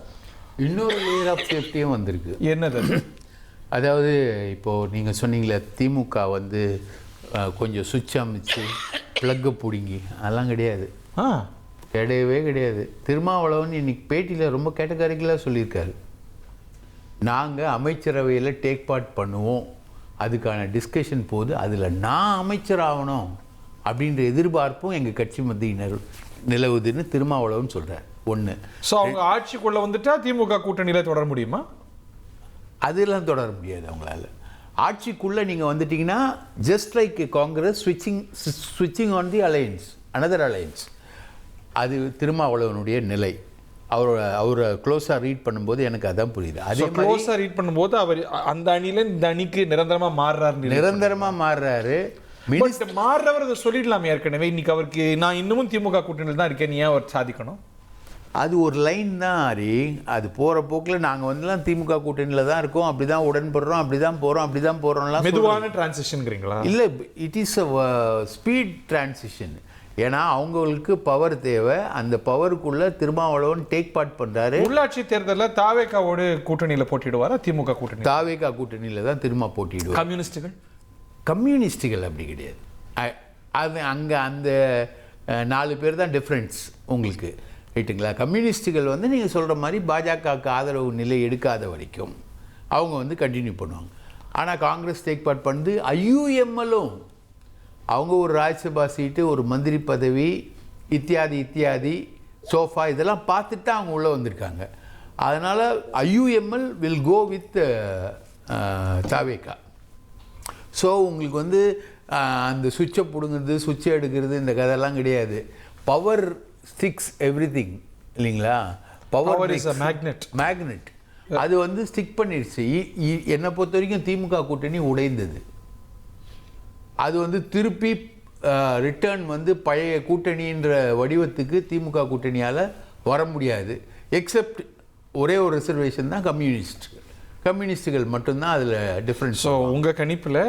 இன்னொரு லேயர் ஆஃப் சேஃப்டியும் வந்திருக்கு. என்னது? அதாவது இப்போது நீங்கள் சொன்னீங்களே திமுக கொஞ்சம் சுவிட்ச் அமைச்சு ப்ளக்கை பிடிங்கி, அதெல்லாம் கிடையாது. கிடையவே கிடையாது. திருமாவளவன் இன்னைக்கு பேட்டியில் ரொம்ப கேட்டகரிக்கலாக சொல்லியிருக்காரு, நாங்கள் அமைச்சரவையில் டேக் பார்ட் பண்ணுவோம், அதுக்கான டிஸ்கஷன் போகுது. அதில் நான் அமைச்சராகணும் அப்படின்ற எதிர்பார்ப்பும் எங்கள் கட்சி மத்தியினர் நிலவுதுன்னு திருமாவளவன் சொல்கிறார். ஒன்று. ஸோ அவங்க ஆட்சிக்குள்ளே வந்துட்டா திமுக கூட்டணியில் தொடர முடியுமா? அதெல்லாம் தொடர முடியாது அவங்களால. ஆட்சிக்குள்ளே நீங்கள் வந்துட்டிங்கன்னா ஜஸ்ட் லைக் காங்கிரஸ் ஸ்விட்சிங் on the alliance, another alliance. அது திருமாவளவனுடைய நிலை. அவரை க்ளோஸாக ரீட் பண்ணும்போது எனக்கு அதான் புரியுது. அதே க்ளோஸாக ரீட் பண்ணும்போது அவர் அந்த அணியில இந்த அணிக்கு நிரந்தரமாக மாறுறாரு. மாறுறவர் அதை சொல்லிடலாம் ஏற்கனவே. இன்னைக்கு அவருக்கு நான் இன்னமும் திமுக கூட்டணியில் தான் இருக்கேன், நீ ஏன் அவர் சாதிக்கணும்? அது ஒரு லைன் தான் ஹரி. அது போகிற போக்கில் நாங்கள் வந்துலாம் திமுக கூட்டணியில் தான் இருக்கோம், அப்படி தான் உடன்படுறோம், அப்படி தான் போகிறோம்லாம் மெதுவான டிரான்சிஷன்ங்கிறீங்களா? இல்லை, it is a speed transition. ஏன்னா அவங்களுக்கு பவர் தேவை. அந்த பவருக்குள்ள திருமாவளவன் டேக் பார்ட் பண்ணுறாரு. உள்ளாட்சி தேர்தலில் தாவேகாவோடு கூட்டணியில் போட்டிடுவாரா திமுக கூட்டணி? தாவேகா கூட்டணியில் தான் திரும்ப போட்டிடுவார். கம்யூனிஸ்டுகள் அப்படி கிடையாது. அது அங்கே அந்த 4 பேர் தான் டிஃப்ரென்ஸ் உங்களுக்கு, ரைட்டுங்களா? கம்யூனிஸ்டுகள் வந்து நீங்கள் சொல்கிற மாதிரி பாஜகவுக்கு ஆதரவு நிலை எடுக்காத வரைக்கும் அவங்க வந்து கண்டினியூ பண்ணுவாங்க. ஆனால் காங்கிரஸ் டேக் பார்ட் பண்ணுது. ஐயூஎம்எல்லும் அவங்க ஒரு ராஜ்யசபா சீட்டு, ஒரு மந்திரி பதவி, இத்தியாதி சோஃபா இதெல்லாம் பார்த்துட்டு தான் அவங்க உள்ளே வந்திருக்காங்க. அதனால் IUML will go with TVK. So உங்களுக்கு வந்து அந்த சுவிட்சை பிடுங்குறது, சுவிட்சை எடுக்கிறது, இந்த கதையெல்லாம் கிடையாது. பவர் ஸ்டிக்ஸ் எவ்ரிதிங் இல்லைங்களா? Power is a magnet. அது வந்து ஸ்டிக் பண்ணிடுச்சு. என்னை பொறுத்த வரைக்கும் திமுக கூட்டணி உடைந்தது. அது வந்து திருப்பி ரிட்டர்ன் வந்து பழைய கூட்டணின்ற வடிவத்துக்கு திமுக கூட்டணியால் வர முடியாது. எக்ஸப்ட் ஒரே ஒரு ரிசர்வேஷன் தான் கம்யூனிஸ்டுகள் மட்டும்தான் அதில் டிஃப்ரென்ஸ். ஸோ உங்கள் கணிப்பில்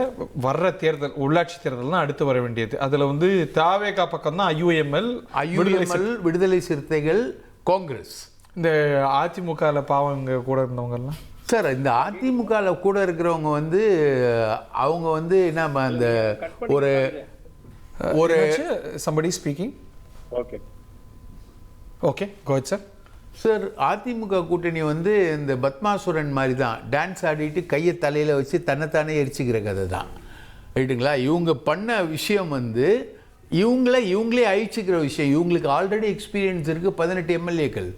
வர்ற தேர்தல், உள்ளாட்சி தேர்தல் தான் அடுத்து வர வேண்டியது. அதில் வந்து தாவேகா பக்கம் தான் ஐயூஎம்எல், விடுதலை சிறுத்தைகள், காங்கிரஸ். இந்த அதிமுகவில் பாவங்க கூட இருந்தவங்கெல்லாம் சார், இந்த அதிமுகவில் கூட இருக்கிறவங்க வந்து அவங்க வந்து என்ன அந்த ஒரு somebody speaking. Okay go ahead sir. Sir, AIADMK கூட்டணி வந்து இந்த பத்மாசுரன் மாதிரி தான். டான்ஸ் ஆடிட்டு கையை தலையில் வச்சு தன்னைத்தானே எரிச்சிக்கிற கதை தான், ரைட்டுங்களா? இவங்க பண்ண விஷயம் வந்து இவங்களே அழிச்சிக்கிற விஷயம். இவங்களுக்கு ஆல்ரெடி எக்ஸ்பீரியன்ஸ் இருக்குது. 18 எம்எல்ஏக்கள்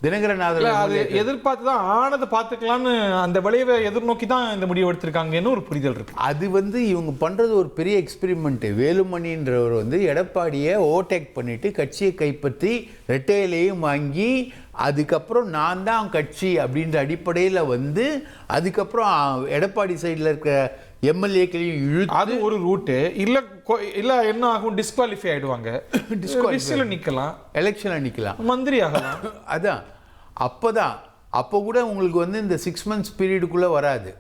தினகரநாதன் அது எதிர்பார்த்து தான் ஆனதை பார்த்துக்கலான்னு அந்த விளைவை எதிர்நோக்கி தான் இந்த முடிவு எடுத்திருக்காங்கன்னு ஒரு புரிதல் இருக்கு. அது வந்து இவங்க பண்ணுறது ஒரு பெரிய எக்ஸ்பெரிமெண்ட்டு. வேலுமணின்றவர் வந்து எடப்பாடியை ஓவர்டேக் பண்ணிட்டு கட்சியை கைப்பற்றி ரெட்டையிலையும் வாங்கி அதுக்கப்புறம் நான் தான் கட்சி அப்படின்ற அடிப்படையில் வந்து அதுக்கப்புறம் எடப்பாடி சைடில் இருக்க எம்எல்ஏக்களையும் இழுத்து, அது ஒரு ரூட்டு. இல்லை என்ன ஆகும், டிஸ்குவாலிஃபை ஆகிடுவாங்க, நிற்கலாம், எலெக்ஷனில் நிற்கலாம், மந்திரி ஆகலாம். அதான் அப்போ கூட உங்களுக்கு வந்து இந்த 6 months பீரியடுக்குள்ளே வராது,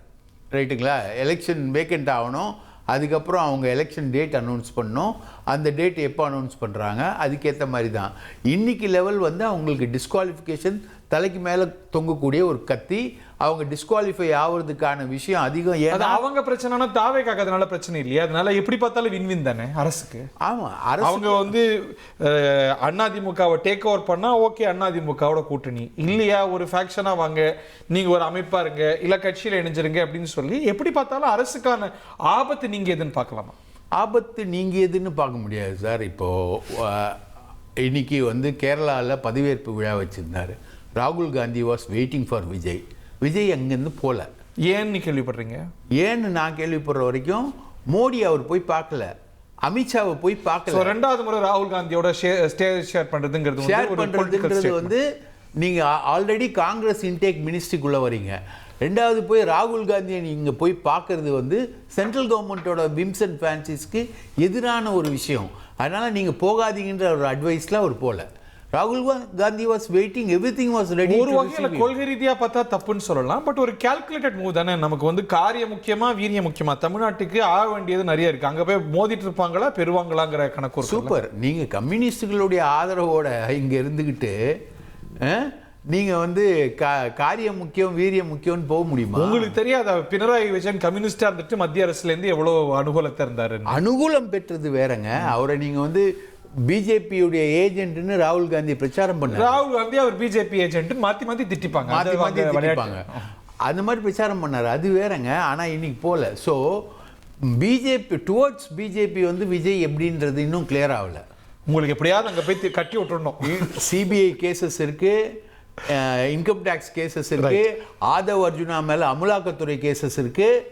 ரைட்டுங்களா? எலெக்ஷன் வேக்கண்ட் ஆகணும். அதுக்கப்புறம் அவங்க எலெக்ஷன் டேட் அனௌன்ஸ் பண்ணணும். அந்த டேட் எப்போ அனௌன்ஸ் பண்ணுறாங்க அதுக்கேற்ற மாதிரி தான். இன்றைக்கி லெவல் வந்து அவங்களுக்கு டிஸ்குவாலிஃபிகேஷன் தலைக்கு மேலே தொங்கக்கூடிய ஒரு கத்தி. அவங்க டிஸ்குவாலிஃபை ஆகிறதுக்கான விஷயம் அதிகம். ஏன்னா அவங்க பிரச்சனைனா தாவேக்காக அதனால பிரச்சனை இல்லையா? அதனால எப்படி பார்த்தாலும் வின் தானே அரசுக்கு. ஆமாம், அவங்க வந்து அதிமுகவை டேக் ஓவர் பண்ணா ஓகே, அதிமுகவோட கூட்டணி இல்லையா, ஒரு ஃபேக்ஷனா வாங்க, நீங்க ஒரு அமைப்பா இருங்க, இல்ல கட்சியில இணைஞ்சிருங்க அப்படின்னு சொல்லி எப்படி பார்த்தாலும் அரசுக்கான ஆபத்து நீங்க எதுன்னு பார்க்கலாமா? ஆபத்து நீங்கள் எதுன்னு பார்க்க முடியாது சார். இப்போது இன்னைக்கு வந்து கேரளாவில் பதவியேற்பு விழா வச்சுருந்தார். ராகுல் Gandhi was waiting for Vijay அங்கேருந்து போகல. ஏன்னு கேள்விப்படுறீங்க? ஏன்னு நான் கேள்விப்படுற வரைக்கும் மோடி அவர் போய் பார்க்கல, அமித்ஷாவை போய் பார்க்கல. 2வது முறை ராகுல் காந்தியோட ஷேர் பண்ணுறதுங்கிறது வந்து நீங்கள் ஆல்ரெடி காங்கிரஸ் இன்டேக் மினிஸ்ட்ரிக்குள்ளே வரீங்க. 2வது போய் ராகுல் காந்தியை நீங்கள் போய் பார்க்கறது வந்து சென்ட்ரல் கவர்மெண்ட்டோட விம்ஸ் அண்ட் ஃபேன்சிஸ்க்கு எதிரான ஒரு விஷயம். அதனால் நீங்கள் போகாதீங்கன்ற ஒரு அட்வைஸில் அவர் போகல. ராகுல் Gandhi was waiting, everything was ready. ஒரு வகையில் கொள்கை ரீதியாக பார்த்தா தப்புன்னு சொல்லலாம், பட் ஒரு கால்குலேட்டட் மூவ் தானே. நமக்கு வந்து காரியம் முக்கியமா வீரியம் முக்கியமா? தமிழ்நாட்டுக்கு ஆக வேண்டியது நிறைய இருக்கு. அங்கே போய் மோதிட்டு இருப்பாங்களா பெறுவாங்களாங்கிற கணக்கு. சூப்பர். நீங்கள் கம்யூனிஸ்டுகளுடைய ஆதரவோட இங்கே இருந்துக்கிட்டு நீங்கள் வந்து காரியம் முக்கியம் வீரியம் முக்கியம்னு போக முடியுமா? உங்களுக்கு தெரியாத பினராயி விஜயன் கம்யூனிஸ்டாக இருந்துட்டு மத்திய அரசுலேருந்து எவ்வளோ அனுகூலத்தை இருந்தாரு. அனுகூலம் பெற்றது வேறங்க. அவரை நீங்கள் வந்து பிஜேபியுடைய ஏஜென்ட்னு ராகுல் காந்தி பிரச்சாரம் பண்ணார். ராகுல் காந்தி அவர் பிஜேபி ஏஜென்ட் மாற்றி திட்டிப்பாங்க, அந்த மாதிரி பிரச்சாரம் பண்ணார். அது வேறங்க. ஆனால் இன்னைக்கு போல. ஸோ பிஜேபி டுவர்ட்ஸ் பிஜேபி வந்து விஜய் எப்படின்றது இன்னும் கிளியர் ஆகலை. உங்களுக்கு எப்படியாவது அங்கே போய் கட்டி விட்டுறணும். சிபிஐ கேசஸ் இருக்குது, இன்கம் டேக்ஸ் கேசஸ் இருக்குது, ஆதவ் அர்ஜுனா மேலே அமலாக்கத்துறை கேசஸ் இருக்குது,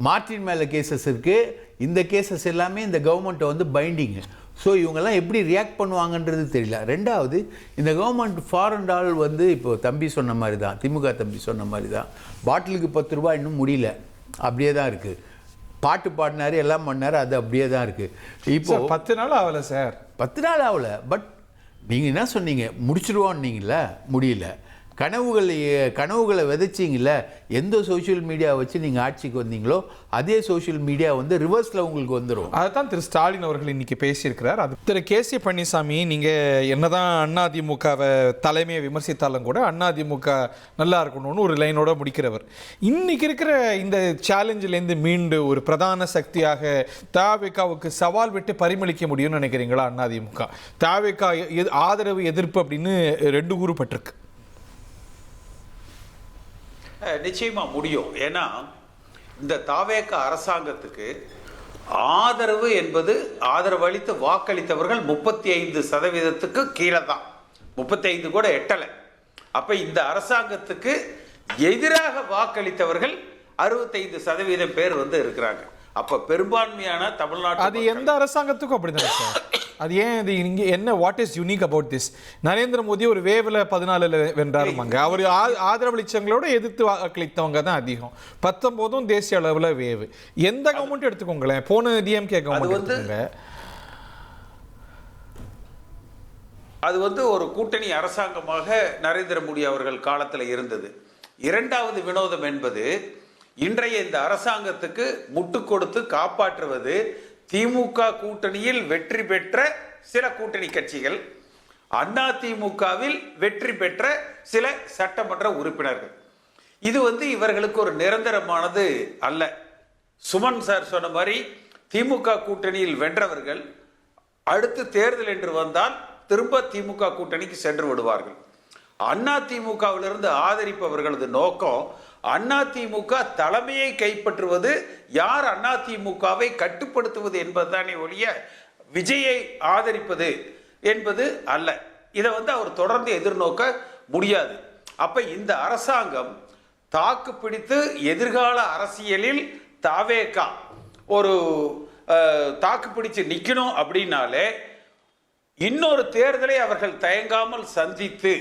மார்டின் மேலே கேசஸ் இருக்குது. இந்த கேசஸ் எல்லாமே இந்த கவர்மெண்ட்டை வந்து பைண்டிங்கு. ஸோ இவங்கெல்லாம் எப்படி ரியாக்ட் பண்ணுவாங்கன்றது தெரியல. ரெண்டாவது, இந்த கவர்மெண்ட் ஃபாரின் ஆல் வந்து இப்போ தம்பி சொன்ன மாதிரி தான், திமுக தம்பி சொன்ன மாதிரி தான், பாட்டிலுக்கு 10 ரூபா இன்னும் முடியல, அப்படியே தான் இருக்குது. பாட்டு பாடினாரு, எல்லாம் பண்ணாரு, அது அப்படியே தான் இருக்குது. இப்போ 10 நாள் ஆகலை சார். 10 நாள் ஆகலை. பட் நீங்கள் என்ன சொன்னீங்க, முடிச்சிடுவோன்னீங்கள, முடியல. கனவுகளை விதைச்சிங்கள. எந்த சோஷியல் மீடியா வச்சு நீங்கள் ஆட்சிக்கு வந்தீங்களோ அதே சோஷியல் மீடியா வந்து ரிவர்ஸில் உங்களுக்கு வந்துடும். அதுதான் திரு ஸ்டாலின் அவர்கள் இன்னைக்கு பேசியிருக்கிறார். அது திரு கேசி பழனிசாமி, நீங்கள் என்னதான் அதிமுகவை தலைமையை விமர்சித்தாலும் கூட அதிமுக நல்லா இருக்கணும்னு ஒரு லைனோட முடிக்கிறவர். இன்னைக்கு இருக்கிற இந்த சேலஞ்சிலேருந்து மீண்டு ஒரு பிரதான சக்தியாக தவிகவுக்கு சவால் விட்டு பரிமளிக்க முடியும்னு நினைக்கிறீங்களா? அதிமுக தவிக ஆதரவு எதிர்ப்பு அப்படின்னு 2 கூறுபட்டிருக்கு. நிச்சயமா முடியும். ஏன்னா இந்த தாவேக அரசாங்கத்துக்கு ஆதரவு என்பது, ஆதரவு அளித்து வாக்களித்தவர்கள் 35% கீழே தான், 35 கூட எட்டலை. அப்ப இந்த அரசாங்கத்துக்கு எதிராக வாக்களித்தவர்கள் 65% பேர் வந்து இருக்கிறாங்க. அப்ப பெரும்பான்மையான தமிழ்நாடு, அது எந்த அரசாங்கத்துக்கும் அப்படிதான் சார். அது ஏன் இது இங்கே என்ன, what is unique about this? Narendra Modi ஒரு வேவ்ல 14 வென்றாருமாங்க. அவர் ஆதரவளிச்சவங்களோட எதிர்த்து வாக்களித்தவங்க தான் அதிகம். 19 தேசிய அளவில் வேவு. எந்த கவர்மெண்ட் எடுத்துக்கோங்களேன், போன டிஎம்கே கவர்மெண்ட் அது வந்து ஒரு கூட்டணி அரசாங்கமாக நரேந்திர மோடி அவர்கள் காலத்தில் இருந்தது. இரண்டாவது வினோதம் என்பது, இன்றைய இந்த அரசாங்கத்துக்கு முட்டு கொடுத்து காப்பாற்றுவது திமுக கூட்டணியில் வெற்றி பெற்ற சில கூட்டணி கட்சிகள், அதிமுகவில் வெற்றி பெற்ற சில சட்டமன்ற உறுப்பினர்கள். இது வந்து இவர்களுக்கு ஒரு நிரந்தரமானது அல்ல. சுமன் சார் சொன்ன மாதிரி திமுக கூட்டணியில் வென்றவர்கள் அடுத்து தேர்தல் என்று வந்தால் திரும்ப திமுக கூட்டணிக்கு சென்று விடுவார்கள். அதிமுகவிலிருந்து ஆதரிப்பவர்களது நோக்கம் அதிமுக தலைமையை கைப்பற்றுவது, யார் அதிமுகவை கட்டுப்படுத்துவது என்பதுதானே ஒழிய விஜயை ஆதரிப்பது என்பது அல்ல. இதை வந்து அவர் தொடர்ந்து எதிர்நோக்க முடியாது. அப்ப இந்த அரசாங்கம் தாக்கு பிடித்து எதிர்கால அரசியலில் தாவேகா ஒரு தாக்கு பிடிச்சு நிக்கணும் அப்படின்னாலே இன்னொரு தேர்தலை அவர்கள் தயங்காமல் சந்தித்து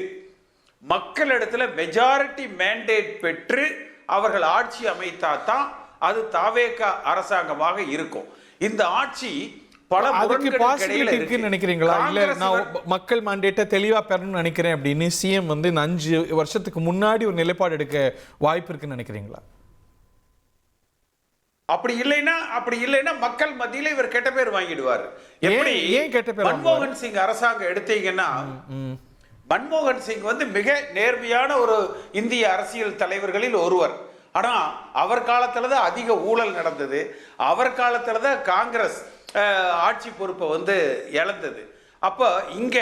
மக்களிடத்துல மெஜாரிட்டி மேண்டேட் பெற்று அவர்கள் ஆட்சி அமைத்தாதான் அது தாவேகா அரசாங்கமாக இருக்கும். இந்த ஆட்சி பல நினைக்கிறீங்களா? இல்ல நான் மக்கள் மாண்டேட்டை தெளிவா பெறணும்னு நினைக்கிறேன் அப்படின்னு சிஎம் வந்து 5 வருஷத்துக்கு முன்னாடி ஒரு நிலைப்பாடு எடுக்க வாய்ப்பு இருக்குன்னு நினைக்கிறீங்களா? அப்படி இல்லைன்னா மக்கள் மத்தியில இவர் கெட்ட பேர் வாங்கிடுவார். எப்படி மன்மோகன் சிங் அரசாங்கம் எடுத்தீங்கன்னா, மன்மோகன் சிங் வந்து மிக நேர்மையான ஒரு இந்திய அரசியல் தலைவர்களில் ஒருவர். ஆனா அவர் காலத்துல தான் அதிக ஊழல் நடந்தது. அவர் காலத்துல தான் காங்கிரஸ் ஆட்சி பொறுப்பை வந்து இழந்தது. அப்ப இங்க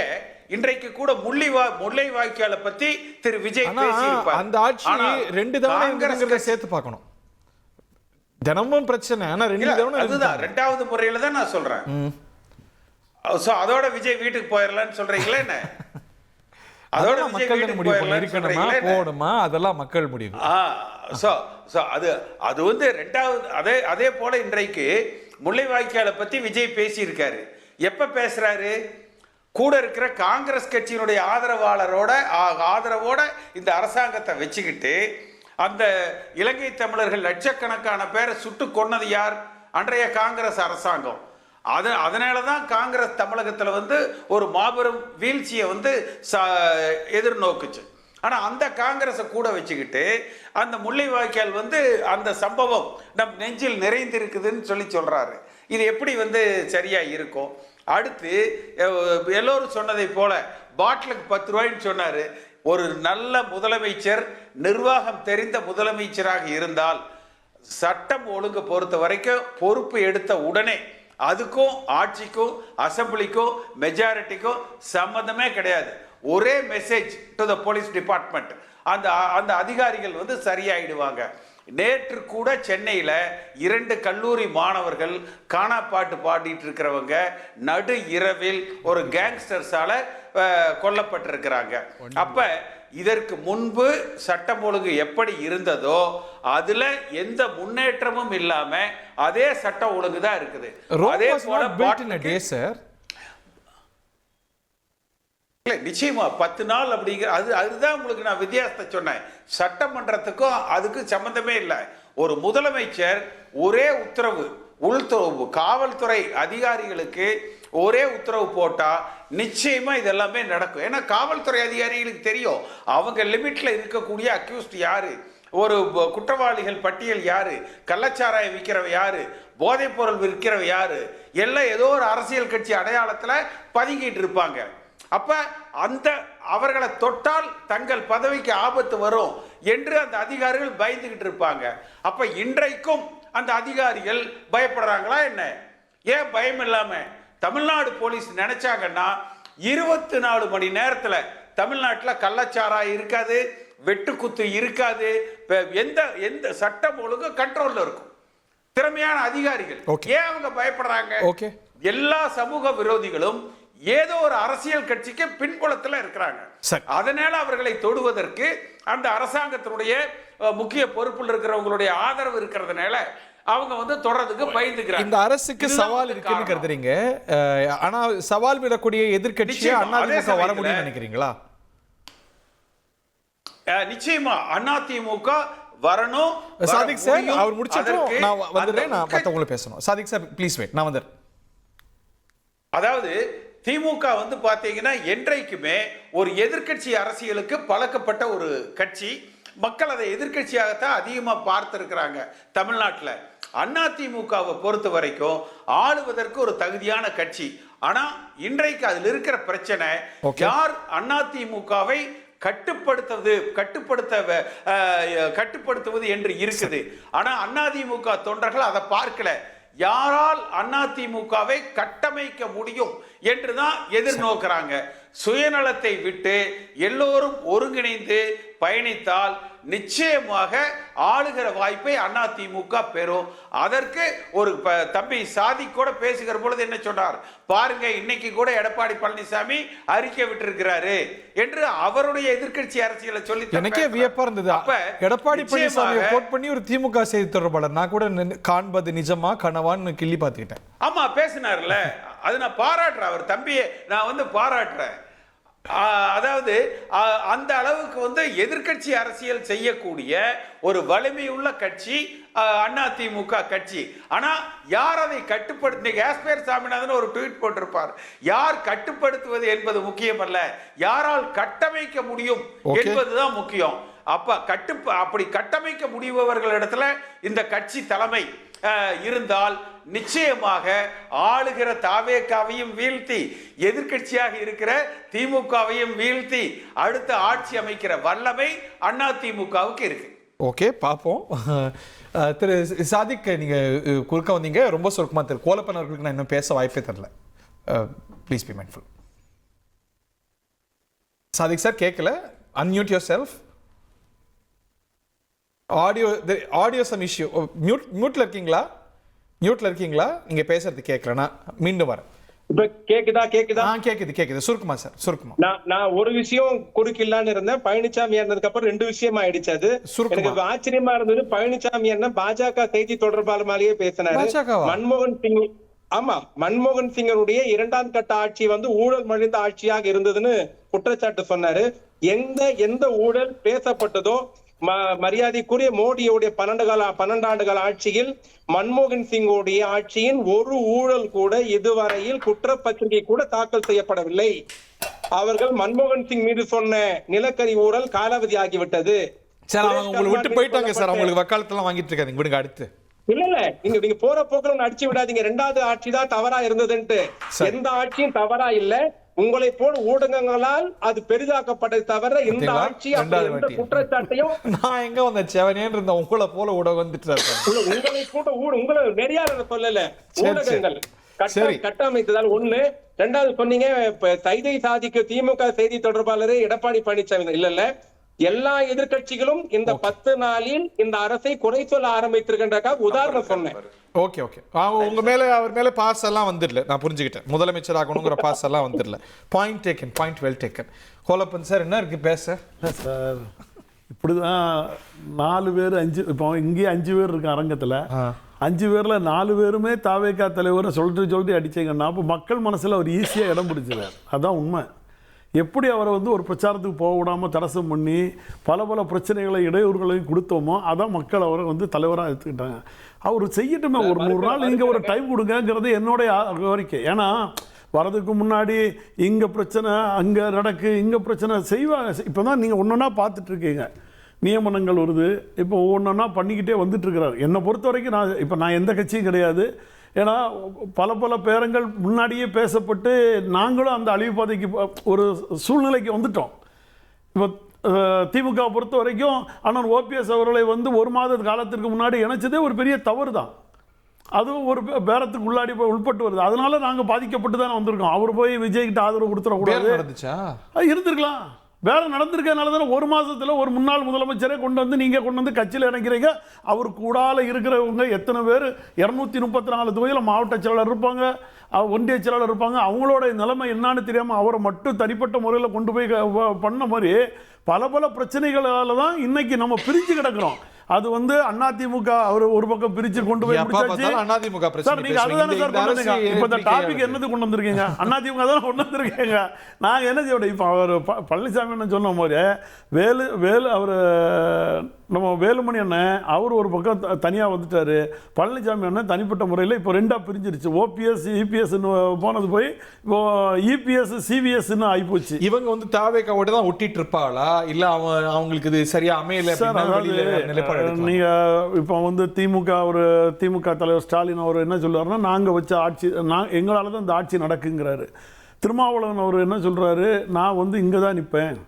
இன்றைக்கு கூட முல்லை வாய்க்காலை பத்தி திரு விஜய் பேசியிருப்பார். அந்த ஆட்சி 2 தடவை சேர்த்து பார்க்கணும். தினமும் பிரச்சனை. ஆனா 2 தடவை அதுதான் 2வது முறையில தான் நான் சொல்றேன். அதோட விஜய் வீட்டுக்கு போயிடலாம்னு சொல்றீங்களா என்ன? அதோட மக்கள் போடுமா, அதெல்லாம் மக்கள் முடிவு. அது வந்து 2வது. அதே போல இன்றைக்கு முல்லைவாய்க்காலை பத்தி விஜய் பேசியிருக்காரு. எப்ப பேசுறாரு? கூட இருக்கிற காங்கிரஸ் கட்சியினுடைய ஆதரவோட இந்த அரசாங்கத்தை வச்சுக்கிட்டு அந்த இலங்கை தமிழர்கள் லட்சக்கணக்கான பேரை சுட்டு கொன்னது யார்? அன்றைய காங்கிரஸ் அரசாங்கம். அதனாலதான் காங்கிரஸ் தமிழகத்துல வந்து ஒரு மாபெரும் வீழ்ச்சியை வந்து எதிர்நோக்குச்சு. ஆனா அந்த காங்கிரஸை கூட வச்சுக்கிட்டு அந்த முல்லைவாய்க்கால் வந்து அந்த சம்பவம் நம் நெஞ்சில் நிறைந்திருக்குதுன்னு சொல்றாரு. இது எப்படி வந்து சரியா இருக்கும்? அடுத்து எல்லோரும் சொன்னதை போல பாட்டிலுக்கு 10 ரூபாய்ன்னு சொன்னாரு. ஒரு நல்ல முதலமைச்சர், நிர்வாகம் தெரிந்த முதலமைச்சராக இருந்தால் சட்டம் ஒழுங்கு பொறுத்த வரைக்கும் பொறுப்பு எடுத்த உடனே அதுக்கும் ஆட்சிக்கும் அசம்பிளிக்கும் மெஜாரிட்டிக்கும் சம்பந்தமே கிடையாது. ஒரே message to the police department, அந்த அதிகாரிகள் வந்து சரியாயிடுவாங்க. நேற்று கூட சென்னையில் 2 கல்லூரி மாணவர்கள் கானா பாட்டு பாடிட்டு இருக்கிறவங்க நடு இரவில் ஒரு கேங்ஸ்டர்ஸால கொல்லப்பட்டிருக்கிறாங்க. அப்ப இதற்கு முன்பு சட்டம் ஒழுங்கு எப்படி இருந்ததோ அதுல எந்த முன்னேற்றமும் இல்லாம அதே சட்டம் ஒழுங்கு தான் இருக்குது. அதே போல நிச்சயமா 10 நாள் அப்படிங்கிற அதுதான் உங்களுக்கு நான் வித்தியாசத்தை சொன்னேன். சட்டமன்றத்துக்கும் அதுக்கும் சம்பந்தமே இல்லை. ஒரு முதலமைச்சர் ஒரே உத்தரவு உள்துறை காவல்துறை அதிகாரிகளுக்கு ஒரே உத்தரவு போட்டா நிச்சயமா இதெல்லாமே நடக்கும். ஏன்னா காவல்துறை அதிகாரிகளுக்கு தெரியும் அவங்க லிமிட்ல இருக்கக்கூடிய அக்யூஸ்ட் யாரு, ஒரு குற்றவாளிகள் பட்டியல் யாரு, கள்ளச்சாராயம் விற்கிறவ யாரு, போதைப் பொருள் விற்கிறவ யாரு, எல்லாம் ஏதோ ஒரு அரசியல் கட்சி அடையாளத்துல பதுங்கிட்டு இருப்பாங்க. அப்ப அந்த அவர்களை தொட்டால் தங்கள் பதவிக்கு ஆபத்து வரும் என்று அந்த அதிகாரிகள் பயந்துகிட்டு இருப்பாங்க. அப்ப இன்றைக்கும் அந்த அதிகாரிகள் பயப்படுறாங்களா என்ன? ஏன் பயம் இல்லாம தமிழ்நாடு போலீஸ் நினைச்சாங்கன்னா 24 மணி நேரத்துல தமிழ்நாட்டில் கள்ளச்சாராயம் இருக்காது, வெட்டுக்குத்து இருக்காது, எந்த சட்டம் ஒழுங்கு கண்ட்ரோல்ல இருக்கும். திறமையான அதிகாரிகள். ஏன் அவங்க பயப்படுறாங்க? எல்லா சமூக விரோதிகளும் ஏதோ ஒரு அரசியல் கட்சிக்கு பின்புலத்தில் இருக்கிறாங்க. அதனால அவர்களை தொடுவதற்கு அந்த அரசாங்கத்தினுடைய முக்கிய பொறுப்பில் இருக்கிறவங்களுடைய ஆதரவு இருக்கிறதுனால அவங்க தொடர்றதுக்கு பயந்துக்கிறாங்க. இந்த அரசுக்கு சவால் இருக்குன்னு கருதுறீங்க. ஆனா சவால் விடக்கூடிய எதிர்க்கட்சியா அதிமுக வர முடியும்னு நினைக்கிறீங்களா? நிச்சயமா அதிமுக வரணும். சாதிக் சார் அவர் முடிச்சிட்டு நான் வந்துடுறேன். நான் மத்தவங்கள பேசணும். சாதிக் சார் ப்ளீஸ் வெயிட், நான் வந்துடுறேன். அதாவது திமுக பாத்தீங்கன்னா என்றைக்குமே ஒரு எதிர்க்கட்சி அரசியலுக்கு பழக்கப்பட்ட ஒரு கட்சி. மக்கள் அதை எதிர்க்கட்சியாகத்தான் அதிகமாக பார்த்திருக்கிறாங்க தமிழ்நாட்டில். அதிமுகவை பொறுத்த வரைக்கும் ஆளுவதற்கு ஒரு தகுதியான கட்சி. ஆனா இன்றைக்கு அதில் இருக்கிற பிரச்சனை யார் அதிமுகவை கட்டுப்படுத்துவது என்று இருக்குது. ஆனா அதிமுக தொண்டர்கள் அதை பார்க்கல. யாரால் அதிமுகவை கட்டமைக்க முடியும் என்றுதான் எதிர்நோக்குறாங்க. சுயநலத்தை விட்டு எல்லோரும் ஒருங்கிணைந்து பயணித்தால் நிச்சயமாக ஆளுகிற வாய்ப்பை அதிமுக பெறும். அதற்கு ஒரு தம்பி சாதி கூட பேசுகிற பொழுது என்ன சொன்னார் பாருங்க, இன்னைக்கு கூட எடப்பாடி பழனிசாமி அறிக்கை விட்டிருக்கிறாரு என்று அவருடைய எதிர்க்கட்சி அரசியலை சொல்லி எனக்கே வியப்பா இருந்தது. அப்ப எடப்பாடி பழனிசாமி கோட் பண்ணி ஒரு திமுக செய்தி தொடர்பாளர் நான் கூட காண்பது நிஜமா கனவான்னு கிள்ளி பார்த்துக்கிட்டேன். ஆமா பேசினார்ல, அது நான் பாராட்டுறேன். அவர் தம்பியை நான் பாராட்டுறேன். அதாவது அந்த அளவுக்கு எதிர்க்கட்சி அரசியல் செய்யக்கூடிய ஒரு வலிமையுள்ள கட்சி அதிமுக கட்சி. ஆனா யார் அதை கட்டுப்படுத்தி காஸ்பர் சாமிநாதன் ஒரு ட்வீட் போட்டிருப்பார், யார் கட்டுப்படுத்துவது என்பது முக்கியம் அல்ல, யாரால் கட்டமைக்க முடியும் என்பதுதான் முக்கியம். அப்படி கட்டமைக்க முடிபவர்களிடத்துல இந்த கட்சி தலைமை இருந்தால் நிச்சயமாக ஆளுகிற தாவேகாவையும் வீழ்த்தி எதிர்க்கட்சியாக இருக்கிற திமுகவையும் வீழ்த்தி அடுத்த ஆட்சி அமைக்கிற வல்லமை அதிமுகவுக்கு இருக்கு. ஓகே, பார்ப்போம். திரு சாதிக், நீங்க குறுக்க வந்தீங்க, ரொம்ப சுருக்கமா. திரு கோலப்பன் அவர்களுக்கு நான் இன்னும் பேச வாய்ப்பே தரல. Please be mindful. Sadiq sir கேட்கல. Unmute yourself. Audio some issue. மியூட்ல இருக்கீங்களா? நீங்க பேசுறது கேட்கல. நான் மீண்டும் வரேன். இப்ப கேக்குதா? கேக்குது. சுருக்குமா சார், சுருக்குமா. நான் ஒரு விஷயம் குறுக்கில்லான்னு இருந்தேன். பழனிசாமி இருந்ததுக்கு அப்புறம் 2 விஷயம் ஆயிடுச்சு. அது எனக்கு ஆச்சரியமா இருந்தது. பழனிசாமி என்ன பாஜக செய்தி தொடர்பாளர் மாதிரியே பேசினாரு. மன்மோகன் சிங், ஆமா, மன்மோகன் சிங்கருடைய 2ஆம் கட்ட ஆட்சி ஊழல் மலிந்த ஆட்சியாக இருந்ததுன்னு குற்றச்சாட்டு சொன்னாரு. எந்த ஊழல் பேசப்பட்டதோ மரியாதைக்குரிய மோடியோடைய 12 ஆண்டுகால ஆட்சியில் மன்மோகன் சிங்கோடைய ஆட்சியின் ஒரு ஊழல் கூட இதுவரையில் குற்றப்பத்திரிகை கூட தாக்கல் செய்யப்படவில்லை. அவர்கள் மன்மோகன் சிங் மீது சொன்ன நிலக்கரி ஊழல் காலாவதி ஆகிவிட்டது. விட்டு போயிட்டாங்க சார். அவங்களுக்கு வக்காலத்தெல்லாம் வாங்கிட்டு இருக்காங்க. விடுங்க அடுத்து. இல்ல நீங்க போற போக்குல அடிச்சு விடாதீங்க. 2வது ஆட்சி தான் தவறா இருந்ததுன்ட்டு. எந்த ஆட்சியும் தவறா இல்ல. உங்களை போல ஊடகங்களால் அது பெரிதாக்கப்பட்டது தவிர இந்த ஆட்சி எந்த குற்றச்சாட்டையும் நான் எங்க வந்த செவனேன்னு இருந்த உங்களை போல ஊடகம் வந்துட்டு உங்களை போட்ட உங்களை நெறியாளர் சொல்லல, ஊடகங்கள் கட்டமைத்ததால். 1. 2வது சொன்னீங்க செய்தி சாதிக்கு திமுக செய்தி தொடர்பாளர் எடப்பாடி பழனிசாமி. இல்ல எல்லா எதிர்க்கட்சிகளும் இந்த 10 நாளில் இந்த அரசை குறை சொல்ல ஆரம்பித்திருக்கின்றக்காக உதாரணம் சொன்னேன். Okay okay. உங்க மேல அவர் மேல பாஸ் எல்லாம் வந்துடல, நான் புரிஞ்சுக்கிட்டேன். முதலமைச்சர் ஆகணுங்கிற பாஸ் எல்லாம் வந்துடல. Point taken, point well taken. Kolappan sir என்ன இருக்கு பேச? சார் இப்படிதான் 4 பேர் 5, இப்போ இங்கே 5 பேர் இருக்கு அரங்கத்தில். 5 பேர்ல 4 பேருமே தாவேகா தலைவரை சொல்லிட்டு அடிச்சீங்கன்னா அப்போ மக்கள் மனசுல அவர் ஈஸியா இடம் பிடிச்சிருக்காரு. அதான் உண்மை. எப்படி அவரை வந்து ஒரு பிரச்சாரத்துக்கு போக விடாமல் தடசம் பண்ணி பல பிரச்சனைகளை இடையூறுகளையும் கொடுத்தோமோ அதான் மக்கள் அவரை வந்து தலைவராக எடுத்துக்கிட்டாங்க. அவர் செய்யட்டுமே, ஒரு 100 நாள் நீங்கள் ஒரு டைம் கொடுங்கிறது என்னுடைய கோரிக்கை. ஏன்னா வரதுக்கு முன்னாடி இங்கே பிரச்சனை, அங்கே நடக்கு, இங்கே பிரச்சனை செய்வாங்க. இப்போ தான் நீங்கள் ஒன்றொன்னா பார்த்துட்ருக்கீங்க, நியமனங்கள் வருது, இப்போ ஒவ்வொன்றா பண்ணிக்கிட்டே வந்துட்டுருக்கிறார். என்னை பொறுத்த வரைக்கும் நான் எந்த கட்சியும் கிடையாது. ஏன்னா பல பேரங்கள் முன்னாடியே பேசப்பட்டு நாங்களும் அந்த அழிவு பாதைக்கு ஒரு சூழ்நிலைக்கு வந்துட்டோம். இப்போ திமுக பொறுத்த வரைக்கும் அண்ணன் ஓபிஎஸ் அவர்களை வந்து 1 மாத காலத்திற்கு முன்னாடி இணைச்சதே ஒரு பெரிய தவறு தான். அதுவும் ஒரு பேரத்துக்கு உள்ளாடி போய் உள்பட்டு வருது. அதனால நாங்கள் பாதிக்கப்பட்டு தானே வந்திருக்கோம். அவர் போய் விஜய்கிட்ட ஆதரவு கொடுத்துடக்கூடாது. இருந்திருக்கலாம், வேலை நடந்திருக்கனால தானே 1 மாதத்தில் ஒரு முன்னாள் முதலமைச்சரே கொண்டு வந்து நீங்கள் கொண்டு வந்து கட்சியில் இணைக்கிறீங்க. அவர் கூடால இருக்கிறவங்க எத்தனை பேர் 234 தொகுதியில் மாவட்ட செயலாளர் இருப்பாங்க, ஒன்றிய செயலாளர் இருப்பாங்க. அவங்களோட நிலைமை என்னான்னு தெரியாமல் அவரை மட்டும் தனிப்பட்ட முறையில் கொண்டு போய் பண்ண மாதிரி பல பிரச்சனைகளால் தான் இன்னைக்கு நம்ம பிரிஞ்சு கிடக்கிறோம். அது வந்து அதிமுக அவர் ஒரு பக்கம் பிரிச்சு கொண்டு போய் முடிச்சாச்சு. சார் நீங்க அதுதானே சார் கொண்டு வந்தீங்க. இப்போ இந்த டாபிக் என்னது கொண்டு வந்திருக்கீங்க? அதிமுக தான் கொண்டு வந்திருக்கீங்க. நாங்கள் என்ன செய்ய, இப்போ அவர் பழனிசாமி என்ன சொன்ன மாதிரி வேலு அவர் நம்ம வேலுமணி அண்ணன் அவர் ஒரு பக்கம் தனியாக வந்துட்டாரு. பழனிசாமி அண்ணன் தனிப்பட்ட முறையில் இப்போ 2ஆக பிரிஞ்சிருச்சு. ஓபிஎஸ் இபிஎஸ்ன்னு போனது போய் இப்போ இபிஎஸ் சிவிஎஸ்ன்னு ஆகிப்போச்சு. இவங்க வந்து தாவேக்காவோட தான் ஒட்டிட்டு இருப்பாங்களா, இல்லை அவங்களுக்கு இது சரியா அமையல? நீங்கள் இப்போ வந்து திமுக தலைவர் ஸ்டாலின் அவர் என்ன சொல்லுவாருன்னா, நாங்கள் வச்ச ஆட்சி எங்களால் தான் இந்த ஆட்சி நடக்குங்கிறாரு. திருமாவளவன் அவர் என்ன சொல்கிறாரு, நான் வந்து இங்கே தான் நிற்பேன்,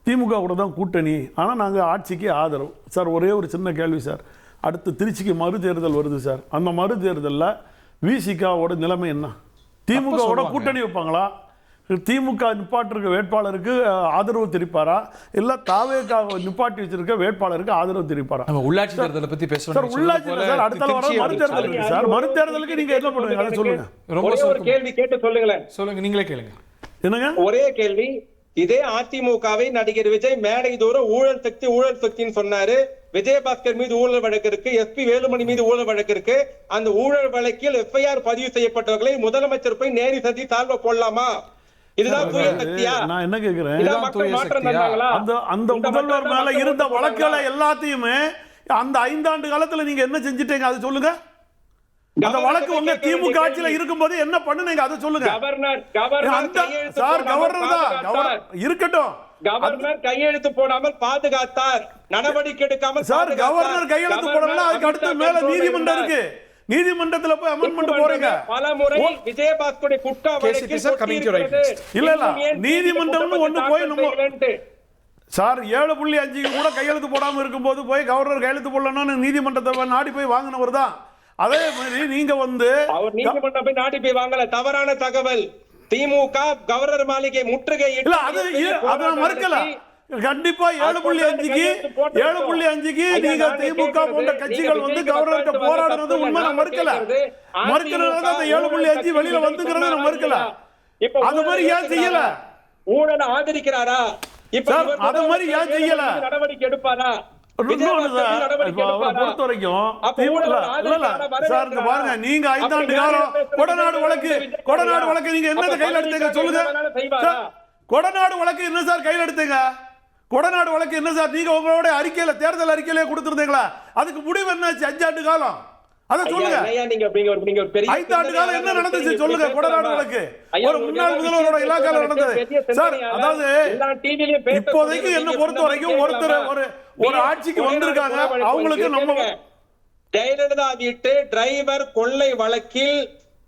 திமுக கூட தான் கூட்டணி, ஆனால் நாங்கள் ஆட்சிக்கு ஆதரவு. சார் ஒரே ஒரு சின்ன கேள்வி சார், அடுத்து திருச்சிக்கு மறு தேர்தல் வருது சார். அந்த மறு தேர்தலில் விசிகாவோட நிலைமை என்ன? திமுகவோட கூட்டணி வைப்பாங்களா? திமுக நிப்பாட்டிருக்க வேட்பாளருக்கு ஆதரவு தெரிவிப்பாரா, இல்ல தாவேகா நிப்பாட்டி வச்சிருக்க வேட்பாளருக்கு ஆதரவு தெரிவிப்பாரா? உள்ளாட்சி தேர்தலை பத்தி பேசுறோம். உள்ளாட்சி சார் அடுத்த வாரம் மறு தேர்தல் இருக்கு சார். மறு தேர்தலுக்கு நீங்க என்ன பண்ணுவீங்க அதை சொல்லுங்க. ஒரு கேள்வி கேட்டு சொல்லுங்களேன். சொல்லுங்க, நீங்களே கேளுங்க. என்னங்க ஒரே கேள்வி. இதே அதிமுகவை நடிகர் விஜய் மேடை தோறும் ஊழல் சக்தின்னு சொன்னாரு. விஜயபாஸ்கர் மீது ஊழல் வழக்கு இருக்கு, எஸ்பி வேலுமணி மீது ஊழல் வழக்கு இருக்கு. அந்த ஊழல் வழக்கில் எஃப்ஐஆர் பதிவு செய்யப்பட்டவர்களை முதலமைச்சர் போய் நேரி சந்தி தாழ்வ போடலாமா? இதுதான் தூய சக்தியா? நான் என்ன கேக்குறேன், அந்த முதல்வர் மேல இருந்த வழக்குகளை எல்லாத்தையுமே அந்த 5 ஆண்டு காலத்துல நீங்க என்ன செஞ்சிட்டீங்க அதை சொல்லுங்க. அந்த வழக்கு உங்க திமுக ஆட்சியில இருக்கும்போது என்ன பண்ணுனீங்க அதை சொல்லுங்க. கவர்னர் தான் இருக்கட்டும். கவர்னர் கையெழுத்து போடாமல் பாதுகாத்தார், நடவடிக்கை எடுக்காமல். சார் கவர்னர் கையெழுத்து போடலாம், அதுக்கு அடுத்து மேல நீதிமன்றம் இருக்கு. நீதிமன்றத்துல போய் அமெண்ட்மென்ட் போறீங்க. பலமுறை விஜயபாஸ்கருடைய குட்கா வழக்கில் இல்ல நீதிமன்றம்னு ஒண்ணு போய் நம்ம சார் 7.5 கூட கையெழுத்து போடாம இருக்கும்போது போய் கவர்னர் கையெழுத்து போடலன்னு நீதிமன்றத்தை நாடி போய் வாங்கினவர் தான். அதே மாதிரி நீங்க வந்து அவர் நீதிமன்றம் போய் நாடி போய் வாங்கல. தவறான தகவல். திமுக கவர்னர் மாளிகை முற்றுகை இல்ல அது மறுக்கல. கண்டிப்பா 7.5க்கு நீங்க திமுக போன்ற கட்சிகள் வந்து கவர்னர்கிட்ட போராடுறது உண்மை, நான் மறுக்கல. மறுக்கிறதுனால அந்த 7.5 வெளியில வந்துங்கிறத நான் மறுக்கல. அது மாதிரி ஏன் செய்யல? ஊழலை ஆதரிக்கிறாரா? இப்ப அது மாதிரி ஏன் செய்யல? நடவடிக்கை எடுப்பாரா? பொறுத்த வரைக்கும் பாருங்க, நீங்க 5 ஆண்டு காலம் கொடநாடு வழக்கு நீங்க என்ன கையில் எடுத்தீங்க சொல்லுங்க. கொடநாடு வழக்கு என்ன சார் கையில் எடுத்தீங்க? கொடநாடு வழக்கு என்ன சார் நீங்க உங்களோட அறிக்கையில தேர்தல் அறிக்கையிலே கொடுத்திருந்தீங்களா? அதுக்கு முடிவு என்னாச்சு? 5 ஆண்டு காலம் அத சொல்லுங்க. 5 ஆண்டு காலம் என்ன நடந்துச்சு சொல்லுங்க. கொடநாடு வழக்கு ஒரு முன்னாள் முதல்வரோட இலாக்கால நடந்தது சார். அதாவது இப்போதைக்கு என்ன பொறுத்த வரைக்கும் ஒரு ஆட்சிக்கு வந்திருக்காங்க, அவங்களுக்கு நம்ம ஜெயலலிதா வீட்டு டிரைவர் கொள்ளை வழக்கில்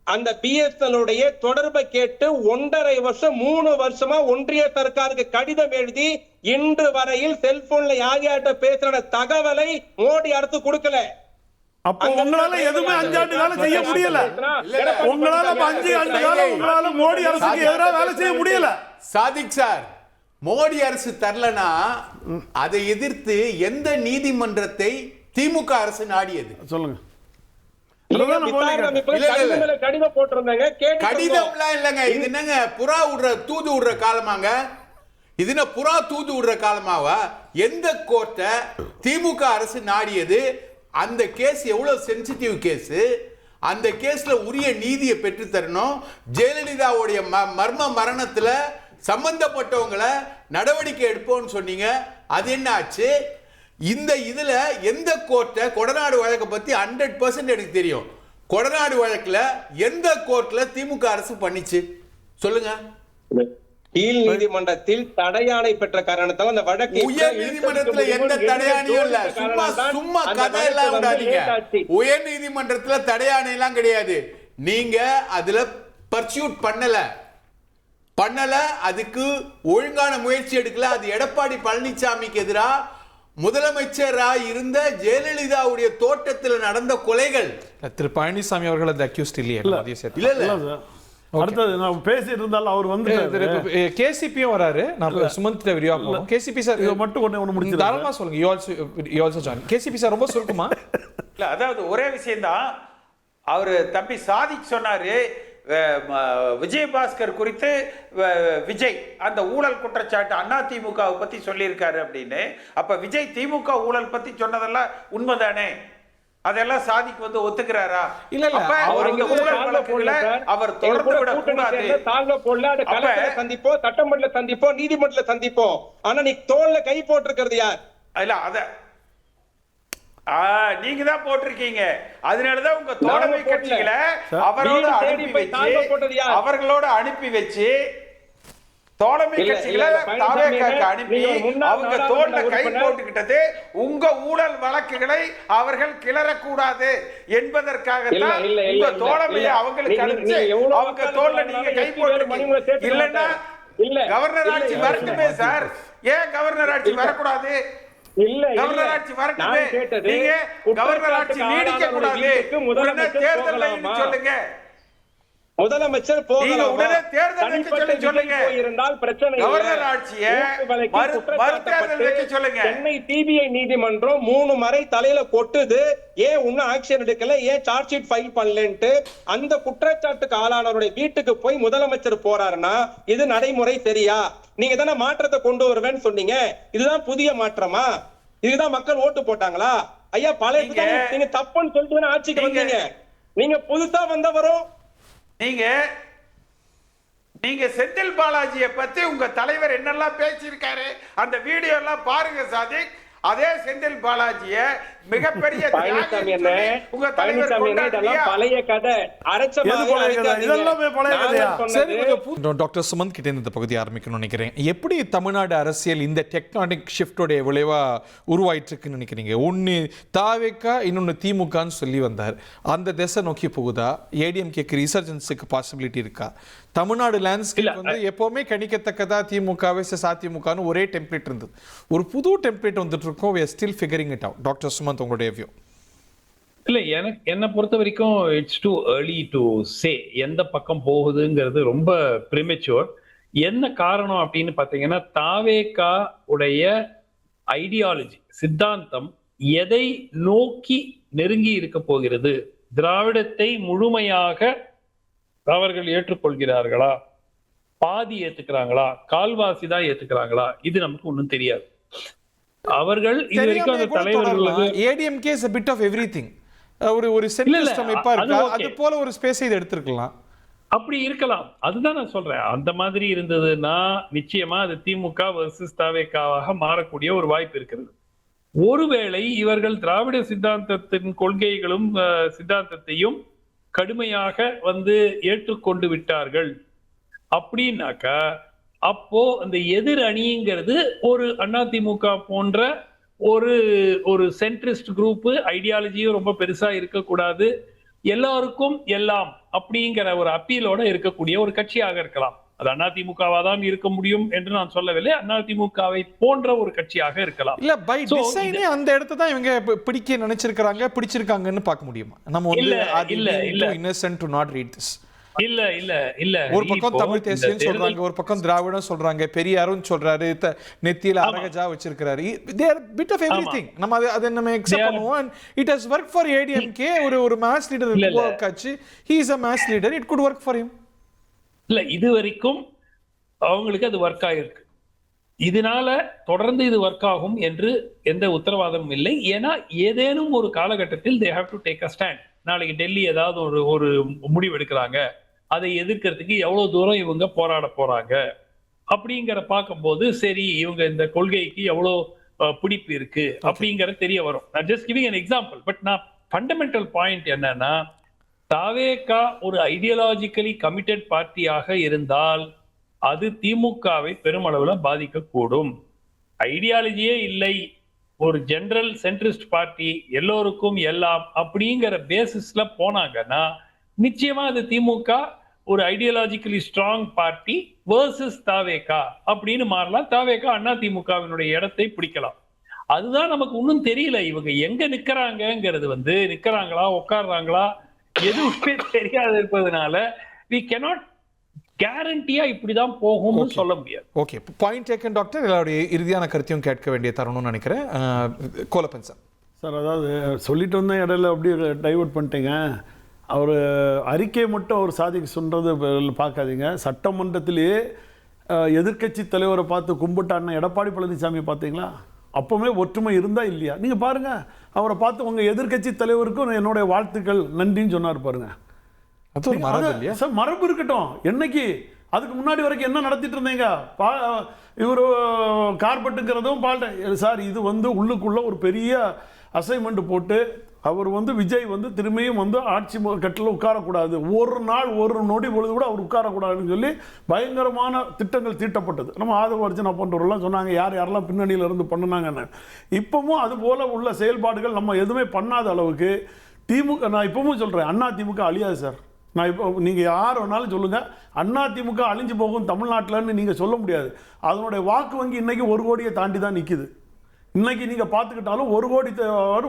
அந்த பிஎஸ்எல் தொடர்பை கேட்டு 1.5 வருஷம் 3 வருஷமா ஒன்றிய சர்க்காருக்கு கடிதம் எழுதி இன்று வரையில் செல்போன்ல யார்கிட்ட பேசுற தகவலை மோடி அரசு கொடுக்கல. அப்போ உங்களால எதுவுமே 5 ஆண்டு காலம் செய்ய முடியல. உங்களால 5 ஆண்டு காலம் உங்களால மோடி அரசுக்கு எதிராக வேலை செய்ய முடியல. சாதிக் சார் மோடி அரசு தரலனா அதை எதிர்த்து எந்த நீதிமன்றத்தை திமுக அரசு நாடியது சொல்லுங்க. கடிதம் போட்டிருந்தாங்க. கடிதம்லாம் இல்லைங்க. இது என்னங்க புறா விடுற தூது விடுற காலமாங்க? இது என்ன புறா தூது விடுற காலமாவா? எந்த கோர்ட்டை திமுக அரசு நாடியது? அந்த கேஸ் எவ்வளவு சென்சிட்டிவ் கேஸ், அந்த கேஸ்ல உரிய நீதியை பெற்று தரணும். ஜெயலலிதாவுடைய மர்ம மரணத்துல சம்பந்தப்பட்டவங்களை நடவடிக்கை எடுப்போம்னு சொன்னீங்க. அது என்ன ஆச்சு? இந்த இதுல எந்த கோர்ட்டை, கொடநாடு வழக்கை பத்தி 100% எனக்கு தெரியும். கொடநாடு வழக்குல எந்த கோர்ட்ல திமுக அரசு பண்ணிச்சு சொல்லுங்க? கீழ் நீதிமன்றத்தில் தடையாணை பெற்ற காரணத்தால் அந்த வழக்கு உயர் நீதிமன்றத்துல எந்த தடையாணையும் இல்ல. சும்மா கதையெல்லாம் விடாதீங்க. உயர் நீதிமன்றத்துல தடையாணை எல்லாம் கிடையாது. நீங்க அதுல பர்சூட் பண்ணல, அதுக்கு ஒழுங்கான முயற்சி எடுக்கல. அது எடப்பாடி பழனிசாமிக்கு எதிராக முதலமைச்சராக இருந்த ஜெயலலிதாவுடைய தோட்டத்தில் நடந்த கொலைகள். திரு பழனிசாமி அவர்கள் அந்த அக்யூஸ்ட் இல்லையே? இல்ல அடுத்தது நான் பேசிட்டு இருந்தாலும் அவர் வந்து கேசிபியும் வராரு. நான் சுமந்த் விரிவா போவோம். கேசிபி சார் இதை மட்டும் ஒண்ணு முடிச்சு தாராளமா சொல்லுங்க. You also join. KCP sir ரொம்ப சுருக்குமா? இல்ல, அதாவது ஒரே விஷயம்தான். அவரு தம்பி சாதிக் சொன்னாரு விஜயபாஸ்கர் குறித்து விஜய் அந்த ஊழல் குற்றச்சாட்டு அதிமுகவை பத்தி சொல்லியிருக்காரு அப்படின்னு. அப்ப விஜய் திமுக ஊழல் பத்தி சொன்னதெல்லாம் உண்மைதானே? அதெல்லாம் சாதிக்கு வந்து ஒத்துக்கிறாரா? இல்ல அவர் தொடர்ந்து விட கூடாது. சந்திப்போம், சட்டமன்றத்துல சந்திப்போம், நீதிமன்றத்துல சந்திப்போம். ஆனா நீ தோல்ல கை போட்டிருக்கிறது யார்? இல்ல அத நீங்க தான் போட்டிருக்கீங்க. அதனாலதான் உங்க தோழமை கட்சிகளை அவர்களோட அனுப்பி வச்சு தோழமை கட்சிகளை அனுப்பி அவங்க தோல்ல கை போட்டுக்கிட்டது உங்க ஊழல் வழக்குகளை அவர்கள் கிளறக்கூடாது என்பதற்காகத்தான் உங்க தோழமையை அவங்களுக்கு அனுப்பிச்சு அவங்க தோல்ல நீங்க கை போட்டு. இல்லன்னா கவர்னர் ஆட்சி வரட்டுமே சார். ஏன் கவர்னர் ஆட்சி வரக்கூடாது? கவர்னர் ஆட்சி வரட்டுமே. நீங்க கவர்னர் ஆட்சி நீடிக்க கூடாது. சொல்லுங்க. முதலமைச்சர் உடனே தேர்தல் சொல்லுங்க. இருந்தால் பிரச்சனை. கவர்னர் ஆட்சியை மறுதேர்தல் வைக்க சொல்லுங்க. சென்னை சிபிஐ நீதிமன்றம் 3 முறை தலையில கொட்டுது. ஏன் இன்னும் ஆக்ஷன் எடுக்கல, ஏன் சார்ஜ் ஷீட் ஃபைல் பண்ணலன்ட்டு அந்த குற்றச்சாட்டுக்கு ஆளானவருடைய வீட்டுக்கு போய் முதலமைச்சர் போறாருன்னா இது நடைமுறை சரியா? நீங்க தானே மாற்றத்தை கொண்டு வருவேன்னு சொன்னீங்க. இதுதான் புதிய மாற்றமா? இதுதான் மக்கள் ஓட்டு போட்டாங்களா? ஐயா பழைய நீங்க தப்புன்னு சொல்லிட்டு ஆட்சிக்கு வந்தீங்க. நீங்க புதுசா வந்தவரும் நீங்க செந்தில் பாலாஜியை பத்தி உங்க தலைவர் என்னெல்லாம் பேசியிருக்காரு அந்த வீடியோ எல்லாம் பாருங்க சாதிக். அதே செந்தில் பாலாஜிய மிகப்பெரிய உங்க தலைவர் பழைய கதை டாக்டர் சுமந்த் கிட்ட இந்த பகுதி ஆரம்பிக்கணும்னு நினைக்கிறேன். எப்படி தமிழ்நாடு அரசியல் இந்த டெக்டானிக் ஷிஃப்டோடைய விளைவா உருவாயிட்டு இருக்குன்னு நினைக்கிறீங்க? ஒன்னு தாவேக்கா, இன்னொன்னு திமுகன்னு சொல்லி வந்தார். அந்த திசை நோக்கி போகுதா? ஏடிஎம்கேக்கு ரிசர்ஜன்ஸுக்கு பாசிபிலிட்டி இருக்கா? தமிழ்நாடு லேண்ட்ஸ்கேப் வந்து எப்பவுமே கணிக்கத்தக்கதா திமுகவே அதிமுகன்னு ஒரே டெம்ப்ளேட் இருந்தது. ஒரு புது டெம்ப்ளேட் வந்துட்டு இருக்கோம். we are still figuring it out. Doctor Sumanth உங்களுடைய வியூ? இல்ல, என்னை பொறுத்த வரைக்கும் it's too early to say எந்த பக்கம் போகுதுங்கிறது ரொம்ப பிரிமெச்சூர். என்ன காரணம் அப்படின்னு பாத்தீங்கன்னா தாவேகா உடைய ஐடியாலஜி சித்தாந்தம் எதை நோக்கி நெருங்கி இருக்க போகிறது? திராவிடத்தை முழுமையாக அவர்கள் ஏற்றுக்கொள்கிறார்களா, பாதி ஏத்துக்கிறாங்களா, கால்வாசி தான் ஏத்துக்கிறாங்களா? இது நமக்கு ஒன்றும் தெரியாது. அவர்கள் இதுவரைக்கும் அந்த தலைவர்கள் ADMK is a bit of everything. ஒரு சென்ட்ரலிஸ்ட் அமைப்பா இருக்கா, அது போல ஒரு ஸ்பேஸ் இதை எடுத்துக்கலாம். அப்படி இருக்கலாம், அதுதான் நான் சொல்றேன். அந்த மாதிரி இருந்ததுன்னா நிச்சயமா அது திமுக வர்சஸ் தாவேகாவாக மாறக்கூடிய ஒரு வாய்ப்பு இருக்கிறது. ஒருவேளை இவர்கள் திராவிட சித்தாந்தத்தின் கொள்கைகளும் சித்தாந்தத்தையும் கடுமையாக வந்து ஏற்றுக்கொண்டு விட்டார்கள் அப்படின்னாக்கா அப்போ அந்த எதிர் அணிங்கிறது ஒரு அதிமுக போன்ற ஒரு சென்ட்ரிஸ்ட் குரூப் ஐடியாலஜியும் ரொம்ப பெருசா இருக்கக்கூடாது, எல்லாருக்கும் எல்லாம் அப்படிங்கிற ஒரு அப்பீலோட இருக்கக்கூடிய ஒரு கட்சியாக இருக்கலாம். அது அதிமுகவா தான் இருக்க முடியும் என்று நான் சொல்லவில்லை, அதிமுகவை போன்ற ஒரு கட்சியாக இருக்கலாம். இல்ல பை டிசைனே அந்த இடத்தை தான் இவங்க பிடிச்சிருக்காங்கன்னு பார்க்க முடியுமா? நம்ம வந்து Innocent to not read this. இல்ல இல்ல இல்ல ஒரு பக்கம் இப்போ தமிழ் இந்த தேசியம் தேர்தல் சொல்றாங்க, ஒரு பக்கம் திராவிடம் சொல்றாங்க, பெரியாரும் சொல்றாரு, நெத்தியில அரகஜா வச்சிருக்காரு. they are bit of everything. நம்ம அதை நம்ம accept பண்ணுவோம். and it has worked for ADMK. ஒரு மாஸ் லீடர் கட்சி, he is a mass leader, it could work for him. இல்ல இது வரைக்கும் அவங்களுக்கு அது ஒர்க் ஆயிருக்கு. இதனால தொடர்ந்து இது ஒர்க் ஆகும் என்று எந்த உத்தரவாதமும் இல்லை. ஏன்னா ஏதேனும் ஒரு காலகட்டத்தில் they have to take a stand. நாளைக்கு டெல்லி ஏதாவது ஒரு முடிவு எடுக்கிறாங்க, அதை எதிர்க்கிறதுக்கு எவ்வளவு தூரம் இவங்க போராட போறாங்க அப்படிங்கிற பார்க்கும்போது சரி இவங்க இந்த கொள்கைக்கு எவ்வளவு பிடிப்பு இருக்கு அப்படிங்கிற தெரிய வரும். நான் just giving an example. But நான் ஃபண்டமெண்டல் பாயிண்ட் என்னன்னா, தாவேகா ஒரு ஐடியாலஜிக்கலி கமிட்டட் பார்ட்டியாக இருந்தால் அது திமுகவை பெருமளவுல பாதிக்கக்கூடும். ஐடியாலஜியே இல்லை, ஒரு ஜெனரல் சென்ட்ரிஸ்ட் பார்ட்டி, எல்லோருக்கும் எல்லாம் அப்படிங்கிற பேசிஸ்ல போனாங்கன்னா நிச்சயமா அது திமுக ஒரு ஐடியாலஜிக்கலி ஸ்ட்ராங் பார்ட்டி வர்சஸ் தாவேகா அப்படின்னு மாறலாம். தாவேகா அண்ணா திமுகவினுடைய இடத்தை பிடிக்கலாம். அதுதான் நமக்கு இன்னும் தெரியல. இவங்க எங்க நிக்கிறாங்கிறது நிக்கிறாங்களா உட்கார்றாங்களா எதுவுமே தெரியாது இருப்பதனால we cannot கேரண்டியா இப்படிதான் போகும்னு சொல்ல முடியாது. Okay, point taken doctor. எல்லாருடைய இறுதியான கருத்தையும் கேட்க வேண்டிய தருணம்னு நினைக்கிறேன். கோலப்பன் சார். சார், அதாவது சொல்லிட்டு வந்த இடையில அப்படியே டைவர்ட் பண்ணிட்டேங்க. அவர் அறிக்கை மட்டும் அவர் சாதிக்க சொல்றது பார்க்காதீங்க. சட்டமன்றத்திலேயே எதிர்க்கட்சி தலைவரை பார்த்து கும்பிட்ட அண்ணன் எடப்பாடி பழனிசாமி பார்த்தீங்களா? அப்பவுமே ஒற்றுமை இருந்தா இல்லையா? நீங்க பாருங்க, அவரை பார்த்து உங்க எதிர்க்கட்சி தலைவருக்கும் என்னுடைய வாழ்த்துக்கள் நன்றின்னு சொன்னார் பாருங்க. சார், மரபு இருக்கட்டும். என்னைக்கு அதுக்கு முன்னாடி வரைக்கும் என்ன நடத்திட்டு இருந்தீங்க? இவர் கார்பெட்டுங்கிறதும் சார், இது உள்ளுக்குள்ள ஒரு பெரிய அசைன்மெண்ட் போட்டு அவர் விஜய் திரும்பியும் ஆட்சி கட்டில் உட்காரக்கூடாது, ஒரு நாள் ஒரு நொடி பொழுது கூட அவர் உட்காரக்கூடாதுன்னு சொல்லி பயங்கரமான திட்டங்கள் தீட்டப்பட்டது. நம்ம ஆதவ அர்ஜுனா போன்றவர்கள்லாம் சொன்னாங்க யார் யாரெல்லாம் பின்னணியில் இருந்து பண்ணினாங்கன்னு. இப்பவும் அது போல உள்ள செயல்பாடுகள் நம்ம எதுவுமே பண்ணாத அளவுக்கு திமுக, நான் இப்பவும் சொல்றேன், அண்ணா திமுக அழியாது சார். நான் இப்போ நீங்கள் யார் வேணாலும் சொல்லுங்கள், அண்ணா திமுக அழிஞ்சு போகும் தமிழ்நாட்டில்னு நீங்கள் சொல்ல முடியாது. அதனுடைய வாக்கு வங்கி இன்னைக்கு 1 கோடியை தாண்டி தான் நிற்குது. இன்னைக்கு நீங்கள் பார்த்துக்கிட்டாலும் 1 கோடி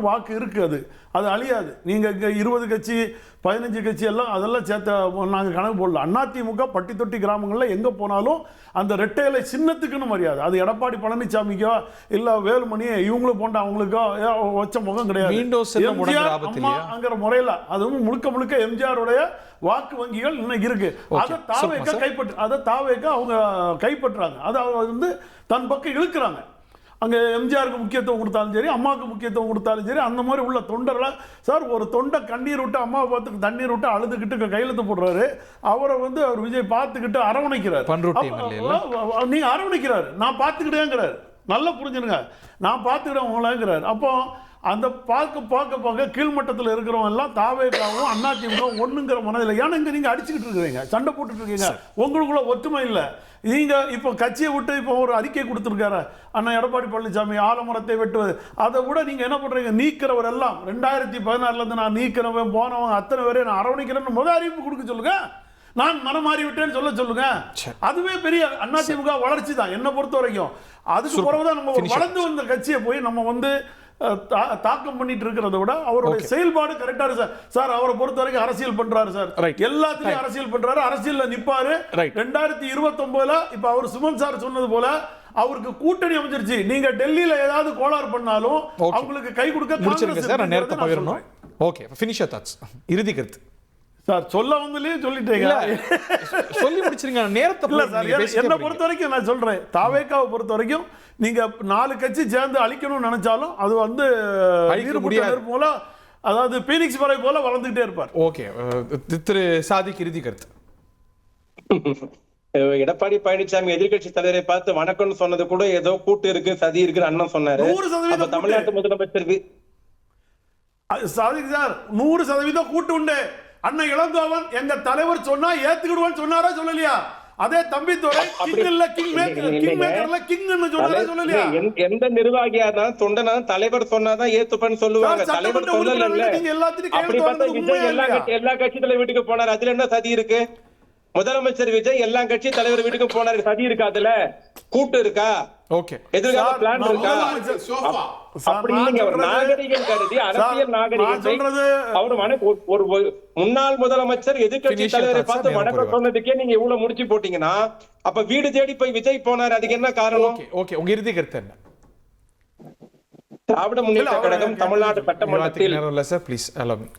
வாக்கு இருக்குது. அது அழியாது. நீங்கள் இங்கே 20 கட்சி 15 கட்சி எல்லாம் அதெல்லாம் சேர்த்த நாங்கள் கணக்கு போடல. அதிமுக பட்டி தொட்டி கிராமங்களில் எங்கே போனாலும் அந்த ரெட்டை இலை சின்னத்துக்குன்னு மரியாதை. அது எடப்பாடி பழனிசாமிக்கோ இல்லை வேலுமணி இவங்களும் போன்ற அவங்களுக்கோ வச்ச முகம் கிடையாது. அங்கிற முறையில் அதுவும் முழுக்க எம்ஜிஆருடைய வாக்கு வங்கிகள் இன்னைக்கு இருக்கு. அதை தாவேக்கா அவங்க கைப்பற்றாங்க. அதை தன் பக்கம் இழுக்கிறாங்க. அங்கே எம்ஜிஆருக்கு முக்கியத்துவம் கொடுத்தாலும் சரி, அம்மாவுக்கு முக்கியத்துவம் கொடுத்தாலும் சரி, அந்த மாதிரி உள்ள தொண்டர்களை சார், ஒரு தொண்டை கண்ணீர் விட்டு அம்மாவை பார்த்து தண்ணீர் விட்டு அழுதுகிட்டு கையெழுத்து போடுறாரு. அவரை அவர் விஜய் பார்த்துக்கிட்டு அரவணைக்கிறார். நீங்க அரவணைக்கிறாரு, நான் பார்த்துக்கிட்டேங்கிறார். நல்லா புரிஞ்சுருங்க, நான் பார்த்துக்கிட்டேன் உங்களாங்கிறார். அப்போ அந்த பார்க்க கீழ்மட்டத்தில் இருக்கிறவங்க எல்லாம் தாவேகாவும் அதிமுக ஒண்ணுங்கிற மனதில். ஏன்னா இங்க நீங்க அடிச்சுக்கிட்டு இருக்கிறீங்க, சண்டை போட்டுட்டு இருக்கீங்க, உங்களுக்குள்ள ஒற்றுமை இல்லை. நீங்க இப்போ கட்சியை விட்டு இப்போ ஒரு அறிக்கை கொடுத்துருக்காரு அண்ணா எடப்பாடி பழனிசாமி, ஆலமரத்தை வெட்டுவது. அதை விட நீங்க என்ன பண்றீங்க? நீக்கிறவர் எல்லாம் 2016 இருந்து நான் நீக்கிறவன் போனவன் அத்தனை பேரை நான் அரவணைக்கிறேன்னு முதல் அறிவிப்பு கொடுக்க சொல்லுங்க. நான் மனம் மாறி விட்டேன்னு சொல்லுங்க. அதுவே பெரிய அதிமுக வளர்ச்சி தான் என்ன பொறுத்த வரைக்கும். அதுக்கு பிறகுதான் நம்ம வளர்ந்து வந்த கட்சியை போய் நம்ம தாக்கம் பண்ணிட்டு இருக்கிறத விட அவருடைய செயல்பாடு கரெக்டா இருக்கு சார். அவரை பொறுத்த வரைக்கும் அரசியல் பண்றாரு சார், எல்லாத்துலயும் அரசியல் பண்றாரு, அரசியல்ல நிப்பாரு. 2029 இப்ப அவர் சுமன் சார் சொன்னது போல அவருக்கு கூட்டணி அமைஞ்சிருச்சு. நீங்க டெல்லியில ஏதாவது கோளாறு பண்ணாலும் அவங்களுக்கு கை கொடுக்க முடிச்சிருங்க சார். நான் நேரத்தை பகிரணும். Okay, finish your thoughts. இறுதி கருத்து சார். சொல்ல வந்தலே சொல்லிட்டீங்க, சொல்லி முடிச்சிருங்க. நேரத்தை என்ன பொறுத்த வரைக்கும் நான் சொல்றேன், தாவேகாவை பொறுத்த வரைக்கும் நீங்க 4 கட்சி சேர்ந்து அழிக்கணும்னு நினைச்சாலும் அது அழிக்க முடியாது போல, அதாவது பீனிக்ஸ் பறவை போல வளர்ந்துகிட்டே இருப்பார். ஓகே, திரு சாதிக் இறுதி கருத்து. எடப்பாடி பழனிசாமி எதிர்கட்சி தலைவரை பார்த்து வணக்கம்னு சொன்னது கூட ஏதோ கூட்டு இருக்கு சதி இருக்கு அண்ணன் சொன்னாரு. தமிழ்நாட்டு முதலமைச்சர் சாதிக் சார் 100% கூட்டு உண்டு. அண்ணன் இளங்கோவன் எங்க தலைவர் சொன்னா ஏத்துக்கிடுவான்னு சொன்னாரா சொல்லலையா? அதே தம்பித்துறை எந்த நிர்வாகியா இருந்தாலும் தொண்டனா தலைவர் சொன்னாதான் ஏத்துப்பன்னு சொல்லுவாங்க. தலைவர் சொல்லல. எல்லா கட்சி தலைவர் வீட்டுக்கு போனார், அதுல என்ன சதி இருக்கு? முதலமைச்சர் விஜய் எல்லா கட்சி தலைவர் வீட்டுக்கு போனாரு, சதி இருக்கு அதுல? கூட்டு இருக்கா, ஓகே, எதிர்கால சார், பிளான் நான் இருக்கா? முதலமைச்சர் சார், அப்படி நான் இல்லைங்க. ஒரு சொல்றது- நாகரிகம் கருதி அரசியல் சார், நான் நாகரிகத்தை சொல்றது ஒரு முன்னாள் முதலமைச்சர் எதிர்க்கட்சி Finish your தலைவரை thoughts, பார்த்து நேரம் வணக்கம் குறைவா. சொன்னதுக்கே நீங்க இவ்வளவு முடிச்சு போட்டீங்கன்னா, அப்ப வீடு தேடி போய் விஜய் போனார், அதுக்கு என்ன காரணம்? ஓகே, ஓகே, உங்க இறுதி கருத்து என்ன? திராவிட முன்னேற்ற கழகம் தமிழ்நாடு சட்டமன்றத்தில் நேரம் இல்ல sir, please allow me.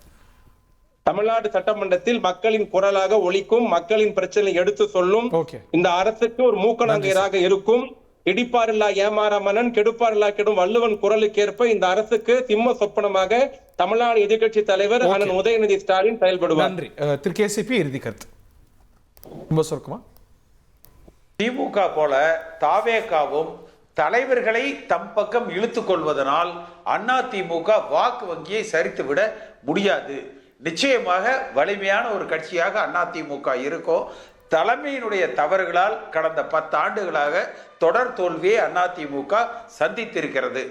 Tamil Nadu சட்டமன்றத்தில் மக்களின் குரலாக ஒலிக்கும், மக்களின் பிரச்சனை எடுத்து சொல்லும். ஓகே, இந்த அரசுக்கு ஒரு மூக்கணாங்கயராக இருக்கும். இடிப்பாரில்லா ஏமாற மன்னன், கெடுப்பாரில்லா கெடும் வள்ளுவன் குரலுக்கேற்ப இந்த அரசுக்கு சிம்ம சொப்பனமாக தமிழ்நாடு எதிர்க்கட்சி தலைவர் அண்ணன் உதயநிதி ஸ்டாலின் செயல்படுவார். நன்றி. திரு கேசிபி இறுதி கருத்து ரொம்ப சுருக்கமா. திமுக போல தாவேகாவும் தலைவர்களை தம் பக்கம் இழுத்துக் கொள்வதனால் அதிமுக வாக்கு வங்கியை சரித்து விட முடியாது. நிச்சயமாக வலிமையான ஒரு கட்சியாக அதிமுக இருக்கும். தலைமையினுடைய தவறுகளால் கடந்த 10 ஆண்டுகளாக தொடர் தோல்வியை அதிமுக சந்தித்திருக்கிறது.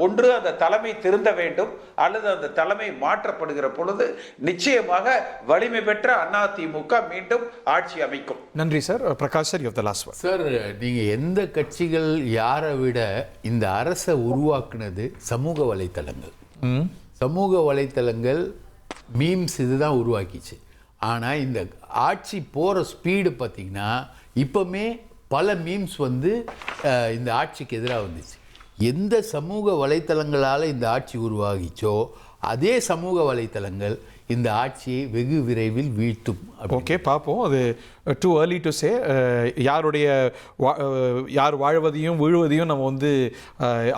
ஒன்று அந்த தலைமை திருந்த வேண்டும், அல்லது அந்த தலைமை மாற்றப்படுகிற பொழுது நிச்சயமாக வலிமை பெற்ற அதிமுக மீண்டும் ஆட்சி அமைக்கும். நன்றி sir. Prakash sir, you have the last word. Sir, நீங்கள் எந்த கட்சிகள் யாரை விட இந்த அரசை உருவாக்குனது சமூக வலைத்தளங்கள். சமூக வலைத்தளங்கள் மீம்ஸ் இதுதான் உருவாக்கிச்சு. ஆனால் இந்த ஆட்சி போகிற ஸ்பீடு பார்த்திங்கன்னா இப்போமே பல மீம்ஸ் வந்து இந்த ஆட்சிக்கு எதிராக வந்துச்சு. எந்த சமூக வலைத்தளங்களால் இந்த ஆட்சி உருவாகிச்சோ அதே சமூக வலைத்தளங்கள் இந்த ஆட்சியை வெகு விரைவில் வீழ்த்தும். ஓகே, பார்ப்போம். அது டூ ஏர்லி டு சே. யார் வாழ்வதையும் வீழ்வதையும் நம்ம வந்து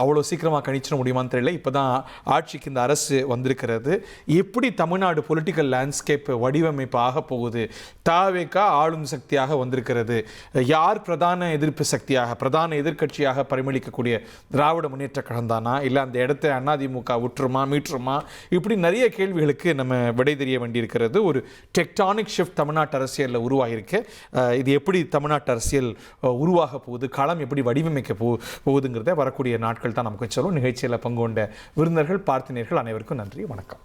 அவ்வளோ சீக்கிரமாக கணிச்சிட முடியுமான்னு தெரியல. இப்போ தான் ஆட்சிக்கு இந்த அரசு வந்திருக்கிறது. எப்படி தமிழ்நாடு பொலிட்டிக்கல் லேண்ட்ஸ்கேப் வடிவமைப்பு ஆக போகுது, தாவேகா ஆளும் சக்தியாக வந்திருக்கிறது, யார் பிரதான எதிர்ப்பு சக்தியாக, பிரதான எதிர்க்கட்சியாக பரிமளிக்கக்கூடிய திராவிட முன்னேற்ற கழகம் தானா, இல்லை அந்த இடத்தை அதிமுக விட்டுருமா மீட்டுருமா, இப்படி நிறைய கேள்விகளுக்கு நம்ம விடை தெரிய வேண்டியிருக்கிறது. ஒரு டெக்டானிக் ஷிஃப்ட் தமிழ்நாட்டு அரசியலில் உருவாகிருக்கு. இது எப்படி தமிழ்நாட்டு அரசியல் உருவாக போகுது, களம் எப்படி வடிவமைக்க போகுதுங்கிறத வரக்கூடிய நாட்கள் தான் நமக்கு சொல்லும். நிகழ்ச்சியில் பங்கு கொண்ட விருந்தினர்கள், பார்த்தினர்கள் அனைவருக்கும் நன்றி, வணக்கம்.